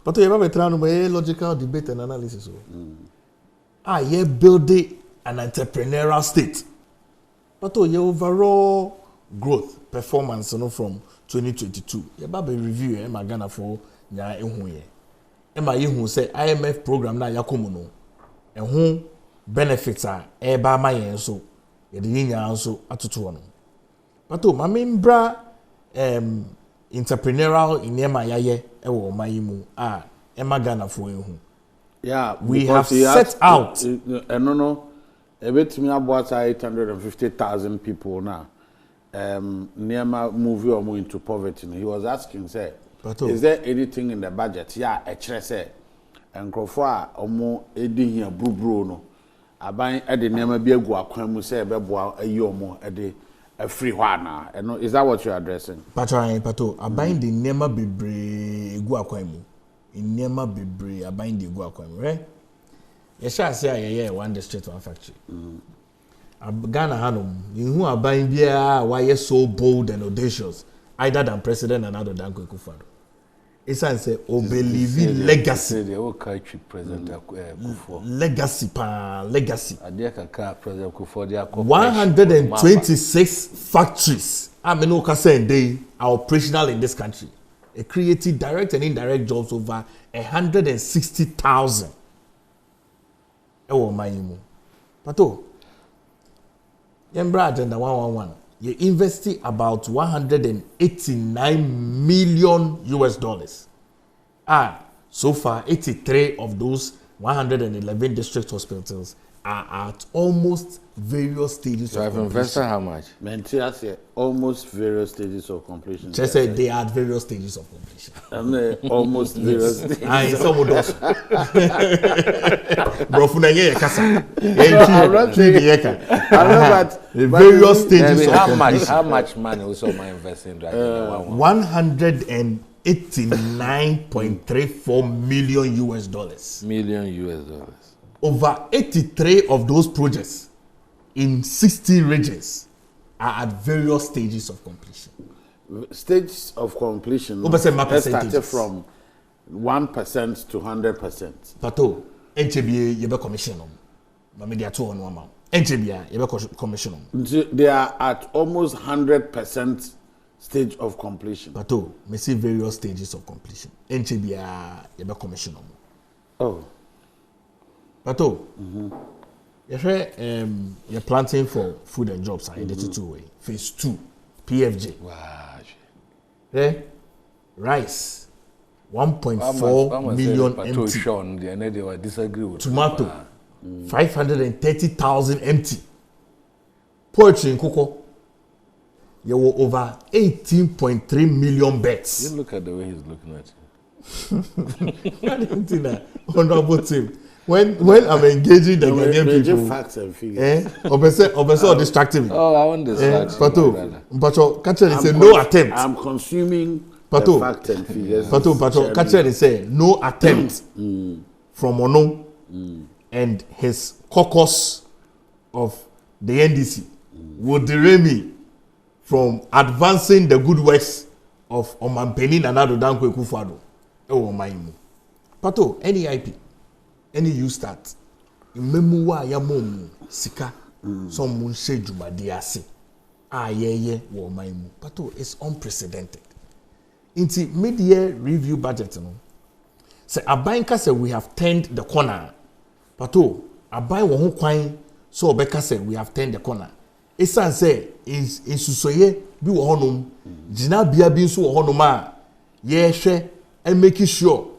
But you have trying to logical debate and analysis. You build an entrepreneurial state. But your overall growth performance from 2022. You have a review Ghana for nya ehun ye. Ehun say IMF program na yakomuno. Ehun benefits are ba ma yen so. Ye de nya so atoto no. Pato mamimbra entrepreneurial inema yaye ewo mayimu ema Ghana for ehun. Yeah, we have set out no ebetimi about 850,000 people now. Nema movie or into poverty. He was asking, say, is there anything in the budget? Yeah, actually, say, and Crawford omo edi here bro no. Aban edi nema bi egu akwan say be boa ayomo edi a free one. Is that what you're addressing? Pato, aban di nema bebre egu akwan mu. Nema bebre aban di egu akwan mu, right? Yesha say one district one factory. Ghana Hanum, in who are buying beer, why you're so bold and audacious, either than President and other than Kufado. It's a say, believe legacy. The old country President Kufo. Legacy. I dear President Kufo. 126 factories. I mean, they are operational in this country. It created direct and indirect jobs over 160,000. Ewo mayimu. Pato. Yembra agenda 111. You invested about $189 million US. So far, 83 of those 111 district hospitals are at almost various stages So of I've completion. invested how much? Maintain almost various stages of completion. Just say they are at various stages of completion. Almost various stages. Ah, in some of those. Bro, funa ye kasa. I'm not saying- I know, but Various stages Maybe of completion. how much money also am I investing right now? 189.34 million US dollars. Million US dollars. Over 83 of those projects in 60 regions are at various stages of completion. Stages of completion. What percent, my Let's start percentages? from 1% to 100%. Pato, NCBA yebe commission them. Mami dia 2 on 1 amount. NCBA yebe commission them. They are at almost 100% stage of completion. Pato, me see various stages of completion. NCBA yebe commission them. Oh. Pato, you're planting for food and jobs. I did it 2 way. Phase 2, PFJ. Wow. Rice, 1.4 million empty. Sean, they were disagree with Tomato, 530,000 empty. Poultry in Cocoa, there were over 18.3 million beds. You look at the way he's looking at you. I didn't think that. Honorable team. When I'm engaging the Ghanaian people, Facts and figures. obese distracting me. Oh, I want this. Pato, catcher they say no attempt. I'm consuming Pato. the facts and figures. Pato, catcher they say no attempt from Ono and his caucus of the NDC would derail me from advancing the good works of Omampeni Nana Dankwa Akufo-Addo. Oh my. Pato, any IP. Any you start memuwa ya mom sika some mun she dwumade ase ayeye wo man mu pato is unprecedented inti mid-year review budget no say abanka say we have turned the corner pato abai wo ho kwan so obeka say we have turned the corner esan say is susoye bi wo honom gina bia bi nso wo honom a ye hwe and make sure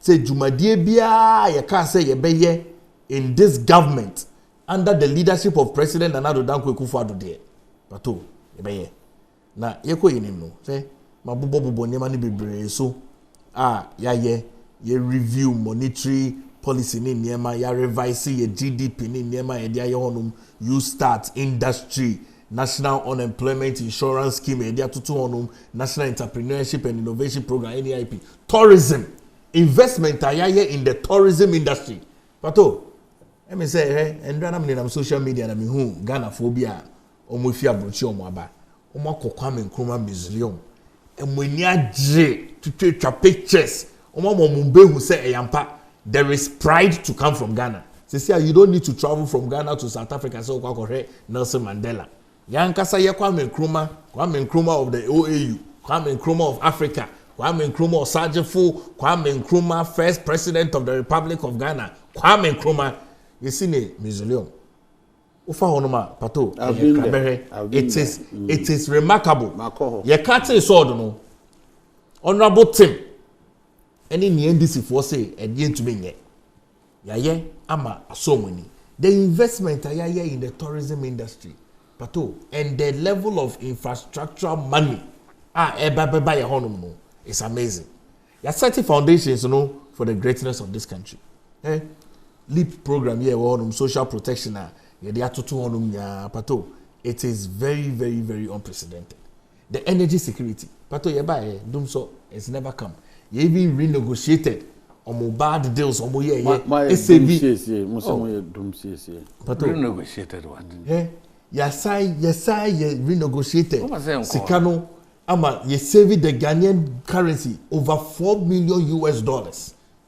say Jumadie bia ye can say ye beye in this government under the leadership of President Nana Dankwa Akufo-Addo there. Pato ye beye. Na ye ko yinim no say mabobo nema ni bebre so ye review monetary policy ni nema ya revise ye GDP ni nema ye dia ye honum you start industry National Unemployment Insurance Scheme ye dia tutu honum National Entrepreneurship and Innovation Program NEIP tourism investment ayaye in the tourism industry. Pato, let me say, hey, and then I'm in social media and I'm in Ghana phobia, Omofia Brochi Omwaba, Omako Kwame Nkrumah Museum, and when you to take pictures, Omamo Mumbe who say, Eyampa, there is pride to come from Ghana. Say, you don't need to travel from Ghana to South Africa, so Nelson Mandela. Yankasa Kwame Nkrumah of the OAU, Kwame Nkrumah of Africa. Kwame Nkrumah Osagyefo, Kwame Nkrumah, first president of the Republic of Ghana. Kwame Nkrumah, you see the mausoleum. Ufa honoma pato. It is remarkable. You can't say so, no. Honorable Tim. Any NDC for say again to me. Yaye ama asomoni. The investment ayaye in the tourism industry, pato, and the level of infrastructural money eba ya honum no. It's amazing. You're setting foundations, for the greatness of this country. LEAP program here, social protection, pato. It is very, very, very unprecedented. The energy security, pato, dumso, it's never come. You even renegotiated on bad deals, on SAB. Pato, renegotiated what? Yes, I renegotiated. Sikano. Ama you saving the Ghanaian currency over $4 million US.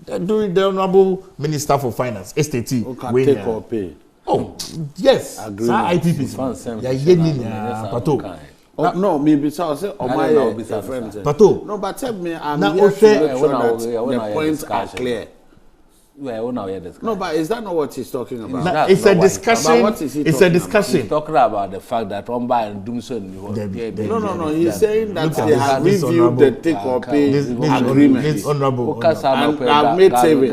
During the Honorable Minister for Finance, STT. Who can take or pay? Oh, yes. IPPs. Pato. No, maybe so. I say, my friends. Pato. No, but tell me, I'm here to make sure that the points are clear. Well, now we are discussing. No, but is that not what he's talking about? Now, it's a discussion. What is he It's a talking discussion. He's talking about the fact that Omba and Doomson. No. He's saying that Look at they this- have this reviewed the honorable- take or pay This agreement. This honorable. And I've made savings.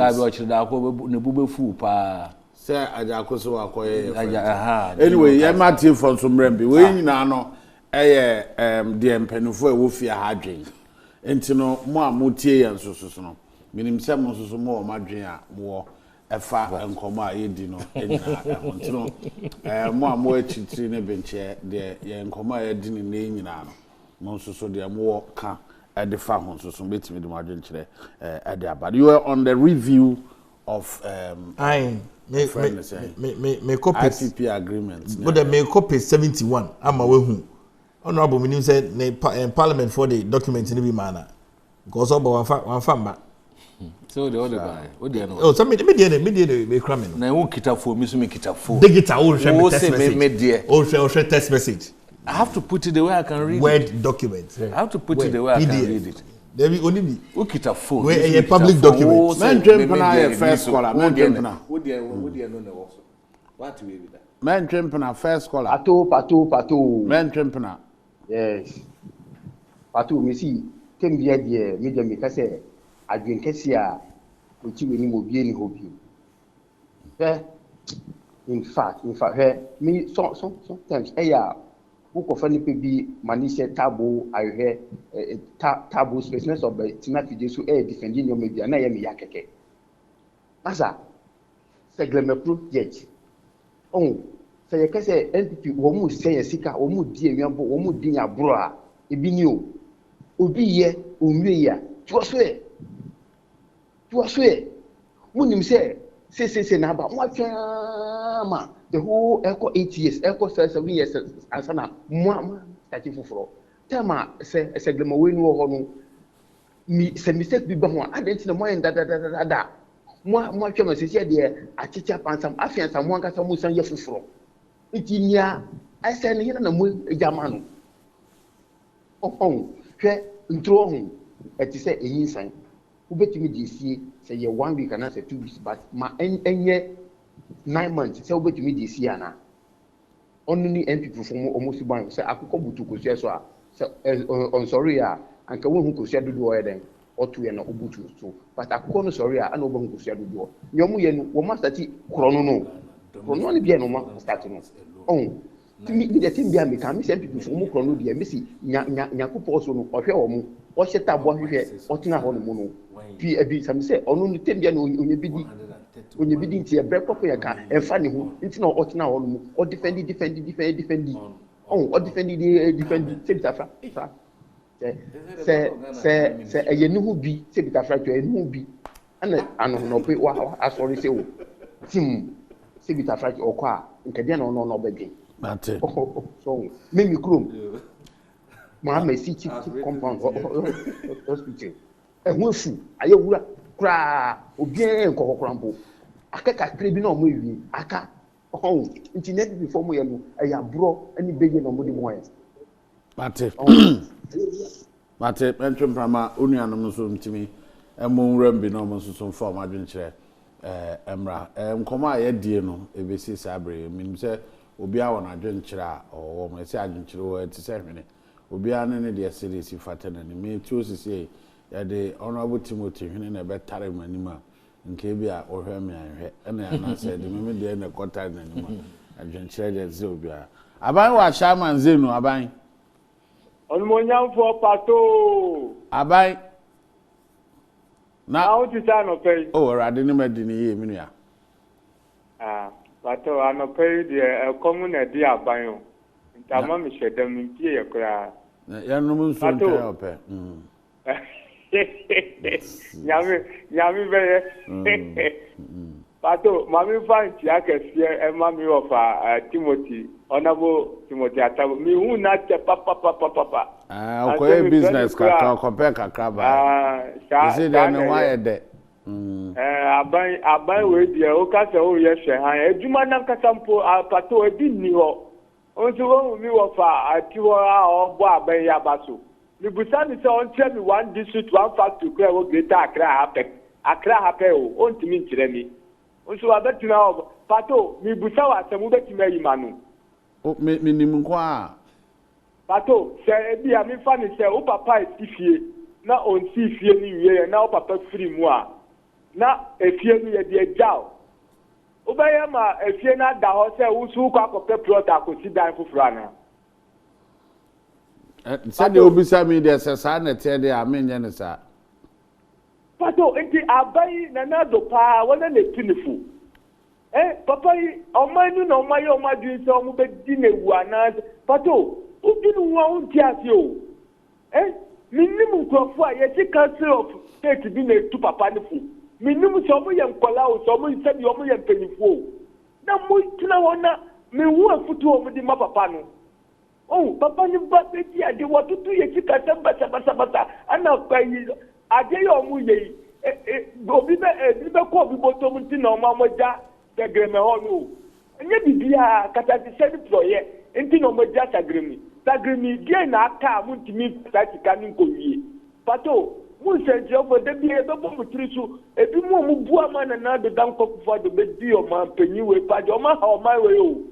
Pa. Say Ajakoso akoye. Aha. Anyway, yeah, Matthew from Sumrembi. We nyina no the mpanufo e wo fia ha dwen. Enti no mo a motie yan soso no. Minim se mo soso mo o madwen a mo efa enkomo a yedi no enyina enti no mo a mo achitiri ne benche de ye enkomo a yedi ne nyina no. Mo soso de mo ka e de fa ho soso betimi de madwen kire e de aba. You were on the review of me copies IPP agreement. But the me copy 71 ama we hu. Honorable meaning said parliament for the document in be manner. Because obo one famba. So the other guy, what do you know? Oh, so me cramming. Na who kita for me so me kita for. Digital all share text me message. All share text message. I have to put it the way I can read Word it. document. I have to put it the way I can read it. There be only be. Who kita phone? Where a public document. Man Trempana first scholar. Man Trempana. What do you know the also? What we with that? Man Trempana first scholar. Pato. Man Trempana. Yes. Pato, me see. Tembia die media me kase adwen kase a ochi weni mo bie ni hobi. In fact, me sometimes who ko fani pe bi manise tabo ahwe tabo specialist of tina fide so defending your media na ye me yakeke. Asa segleme project. Oh, say ye kase NPP wo mu sey sika wo mu di enwabo wo mu di nyabro a ebi ni o obi ye onwe ya tuoso munim say na ba mo atwa the whole echo 8 years echo 7 years ansana mo stati fufuro tema say glema we no ho no mi se mistake bi ba ho adenti na mo en da mo atwa ma se de achicha pansam afiansa mo anka mo san ye fufuro itinia ase ne hina na mo ejama no hwe ntro ho eti se eyin san ubetimi di sie say ye 1 week and say 2 weeks but ma enye 9 months say ubetimi di sie ana only NPP from almost ban say akoko butu kosia so a on sorry a anka wo hu kosia dodo o eden otu ye na obutu so but akoko no sorry a ana obo hu kosia dodo nyomu ye no wo master ti krono no ni bia no ma start no mi de tin bia me kan mi say NPP from krono bia mi si nya kopo so no ohwe wo mu o sheta bo hwehwe o tena ho no mu no pi abi sam say onu no tem bia no onye bidi nti e break up ya ka enfa ne ho nti na o tena ho no mu o defend o defend say bitafra say eye ni ho bi say bitafra to eye ni ho bi ana ano no pe wa asori say o tim say bitafra o kwa nkade na no obedwe Mate. So me mi krom Mohammed City compound hospital. Ehunfu aye wura kra obi enko kokrampo. Akaka kre bi na omo ewi aka internet before mo ye no eya bro ani beje na mo di mo ye. Mate. Mate entrum prama onuanom so ntimi emo nwram bi na omo so form adwen kire emra nkomo aye die no ebesi sabre minim se obi awon adwen kire a o mo se adwen kire wo ti se hwene obi ane ne de series fatana ni me ti osisi ya de honorable Timothy hwene na betare manima nke bi a ohwe me anhwe ena na se de me de na kota na nima adwen kire de ze obi a aban wa shaman zenu aban Onmonyamfo pato aban na o ti sa no pe rade ni madini ye minu ya pato ano pe de komuna di aban o ntama mi hwedam mi pie ye kra ya no mun so nte ope nyami be pato mami fanti akese e mami ofa Timothy honorable Timothy atabo mi hu na te papa okay business ka compare kakra ba is it then why de aban we dia o ka se o ye hwe han ejuma na kasampo pato edi ni ho onso wo mi wo fa atiwo a ogbo aban ya baso mi busa mi se on tell me one district one factory kra wo greater Accra happen akra hape o ontimi nkyerɛ mi nso abetina o pato mi busa wa asɛm betimi ayi ma no o me nim nko a pato sɛ ebi a mi fa ne sɛ o papa esifie na onsi fie ni wie na o papa firi mu a na efie no ye de agyaw o bɛyɛ ma efie na da hɔ sɛ wusu kɔ akɔpɛ plot akosi dan foforo ana sɛ de obisa mi de sɛ saa na te de a me nyɛ ne saa pato enti abai na na do pa wona ne tinifu papa yi ọmọ na ọmọ yẹ ọmọ adwene sẹ ọmọ bẹ di na ewu ana pato obi ni wọn ọhún ti ase o mi nim nkurɔfo a yɛsi council of state bi na etu papa ne fo mi nim sɛ ɔmo yɛ nkɔla o sɛ ɔmo sɛbi ɔmo yɛ mpanyinfo o na mo tena hɔ na mi hu afutu ɔmo di ma papa no papa ne ba bɛ di ade wɔtutu yɛsi kasa basabasabasa ana yi ade yɛ ɔmo yɛ yi obi bɛ kɔ obi bɔtɔ mu ti na ɔmo amagya sagreme hɔ no nye bibia katati sɛ deploye nti na ɔmo gya sagreme die na aka mo ntimi sa sika ne nkowie pato mo nsɛnkyerɛfo da bi ɛbɛbɔ mo tiri so ebi mo bu ama na do dan kɔfo do bɛdi ɔmo mpanyin wei pa de ɔmo ha ɔmo wei o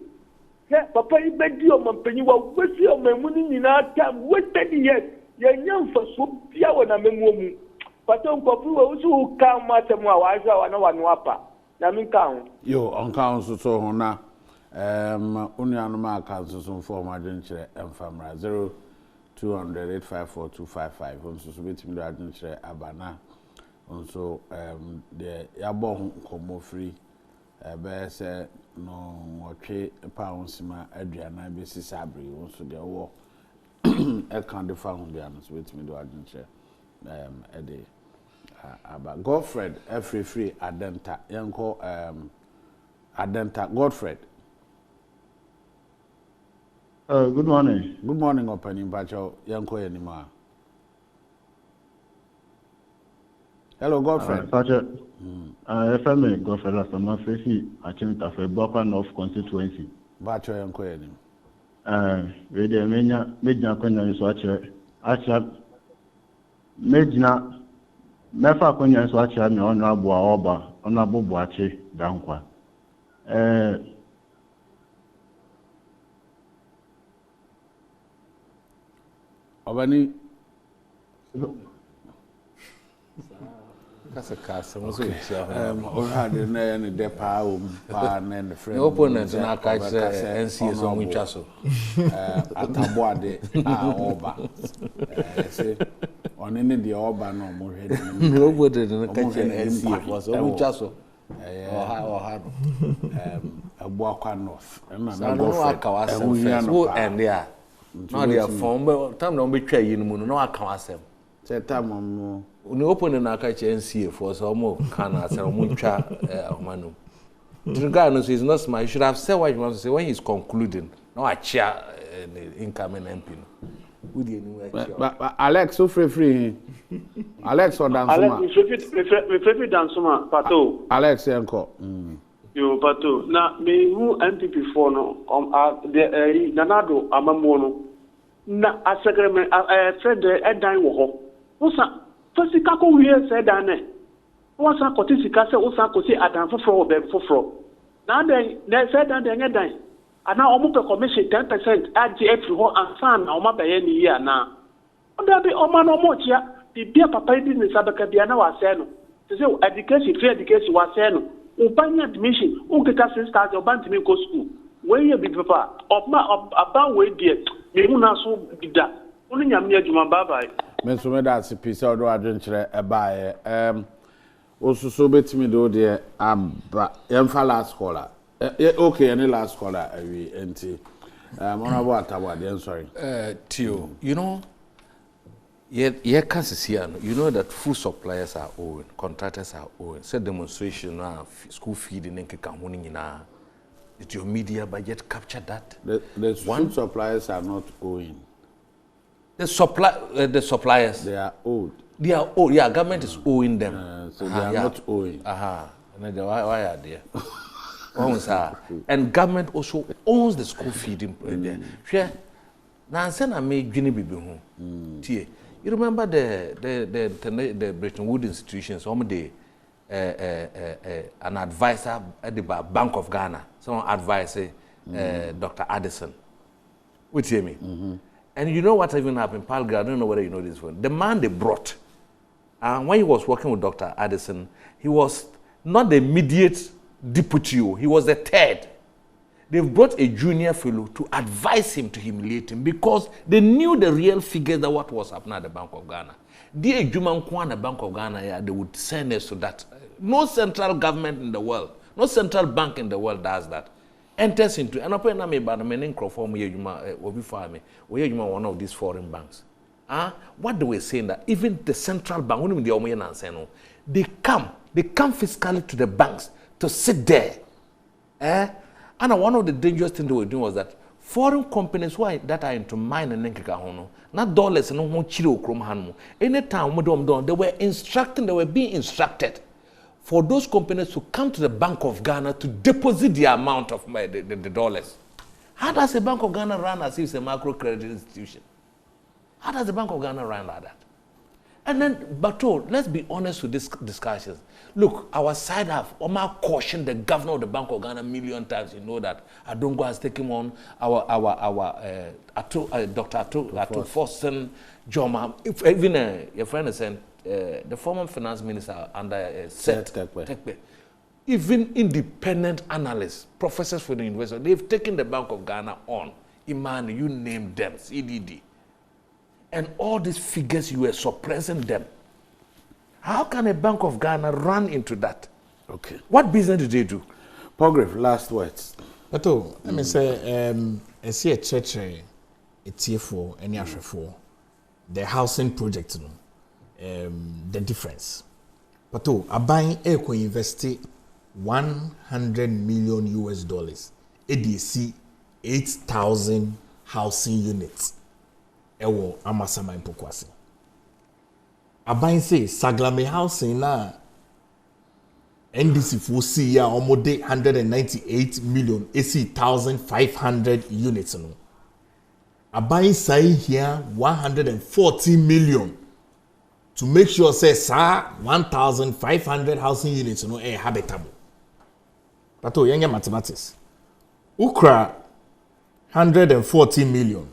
sɛ papa yi bɛdi ɔmo mpanyin wa wesi ɔmo mu ne nyinaa tam wasted years yɛnya mfaso bia wɔ na mɛmuo mu pato nkɔfo wei woso ka mo asɛm a wahwɛ a wana wano apa na mi ka ho yo onka ho so ho na unuanom aka so mfo ma adwen kyerɛ emfamra 0200854255 onso so betimi do adwen kyerɛ abana onso de yabɔ ho komo free be se no wɔtwe pa onsima aduana be sisabre onso de wo e kan de fa ho de ano so betimi do adwen kyerɛ ede about Godfred free Adenta yanko Adenta Godfred. Good morning. Good morning, opening Pacho yanko anymore. Hello, Godfred. Pacho. FM Godfred last summer face Achimita for Bokwa North constituency. Pacho yanko anymore. We de menya kwenya so acha mejina mefa kwenya nso acha me ono abo oba ono abobo ache dankwa obani kasa mo so chia o hade na ne de pa o pa na ne friend opponent na ka NC so mo twa so atabo ade oba se oni ne de oba no mo hwede me obodo de na ka NC so mo twa so oha abu akwa north na go aka wasem so and there na dey form time na mo betwa yi no mu no aka wasem se time mo ni open na aka NC for so mo can answer mo ntwa omanu the guy no so is not smart. You should have said what you want to say when he's concluding no achia incoming MP no who dey anywhere but Alex so free Alex or Dansuma Alex me free Dansuma pato Alex enko yo pato na me who MPP for no the nanado amamo no na asecrement friend edan wo ho usa fasika ko wie se dan ne usa ko tisika se usa ko si adan foforo be foforo na den na se dan den edan ana omo pe commission 10% agi every ho ansan na omo be ye ni ya na oda bi omo na omo chia bibia papa business abaka bia na wa se no se education free education wa se no ubanya admission ungeta 6000 obantimi go school wey ye bi papa about wey die me hu na so bida onu nyam ya juma bye bye me so me da pisa odo adwen kire ebaaye osuso betimi do de aba yemfa last caller okay any last caller awi enti honorable Atawa I'm sorry Tio, you know you know that food suppliers are owing, contractors are owing. Say demonstration now, school feeding and nyina. Did your media budget capture that? The food suppliers are not owing. The suppliers. They are owed. They are owed. Yeah, government is owing them. So they are not owing. And why are they? And government also owns the school feeding. Now, I made Guinea Bibi home. You remember the Bretton Woods institutions? an advisor at the Bank of Ghana. Someone advised Dr. Addison. Which hear me? And you know what even happened? Palgra, I don't know whether you know this one. The man they brought, when he was working with Dr. Addison, he was not the immediate deputy, he was the third. They've brought a junior fellow to advise him, to humiliate him, because they knew the real figures that what was happening at the Bank of Ghana. The Bank of Ghana, they would send us to that. No central government in the world, no central bank in the world does that. Enters into, and open me by the meaning one of these foreign banks. What they were saying that even the central bank, they come fiscally to the banks to sit there. And one of the dangerous things they were doing was that foreign companies that are into mining and not dollars and no chiro krom hanmu. Anytime they were being instructed for those companies to come to the Bank of Ghana to deposit the amount of the dollars. How does the Bank of Ghana run as if it's a macro credit institution? How does the Bank of Ghana run like that? And then, Bato, let's be honest with this discussions. Look, our side have cautioned the governor of the Bank of Ghana a million times. You know that Adongo has taken on Dr. Ato Forson, Joma, even your friend is saying, the former finance minister under Seth Tekpe. Even independent analysts, professors for the university, they've taken the Bank of Ghana on. Imani, you name them, CDD. And all these figures, you were suppressing them. How can a Bank of Ghana run into that? Okay. What business did they do? Pograph, last words. But let me say, I see a church, a TFO, any for the housing project, the difference. But I buy Eco investi $100 million. ADC 8,000 housing units. Ewo amasama impokwasi. Abayin say Saglame housing na NDC for see ya omode 198 million 80,500 units no. Abayin say here 140 million to make sure say 1,500 housing units no habitable. But yenye mathematics. Ukra 140 million.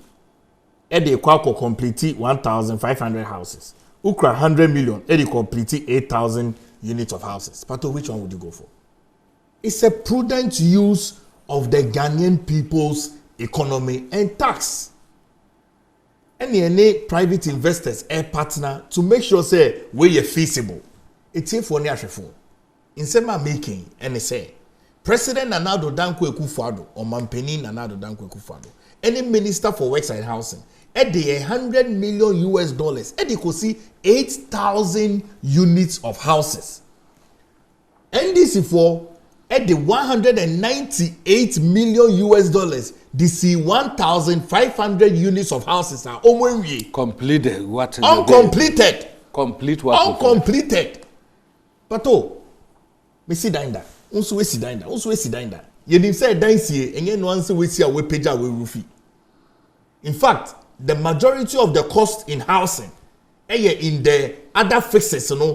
Edi kwako complete 1,500 houses. Ukra 100 million. Edi complete 8,000 units of houses. Pato, which one would you go for? It's a prudent use of the Ghanaian people's economy and tax. Any private investors a partner to make sure say we are feasible. It's here for near in sema making and say President Nana Addo Dankwa Akufo-Addo or Mampeni Nana Addo Dankwa Akufo-Addo, any minister for works and housing, at the $100 million, at the see 8,000 units of houses. NDC for at the $198 million, they see 1,500 units of houses are completed. What? Uncompleted. Complete what? Uncompleted. But me see that. Also we see that. You didn't say dance and no answer we see a we page we roofy. In fact, the majority of the cost in housing, in the other fixes,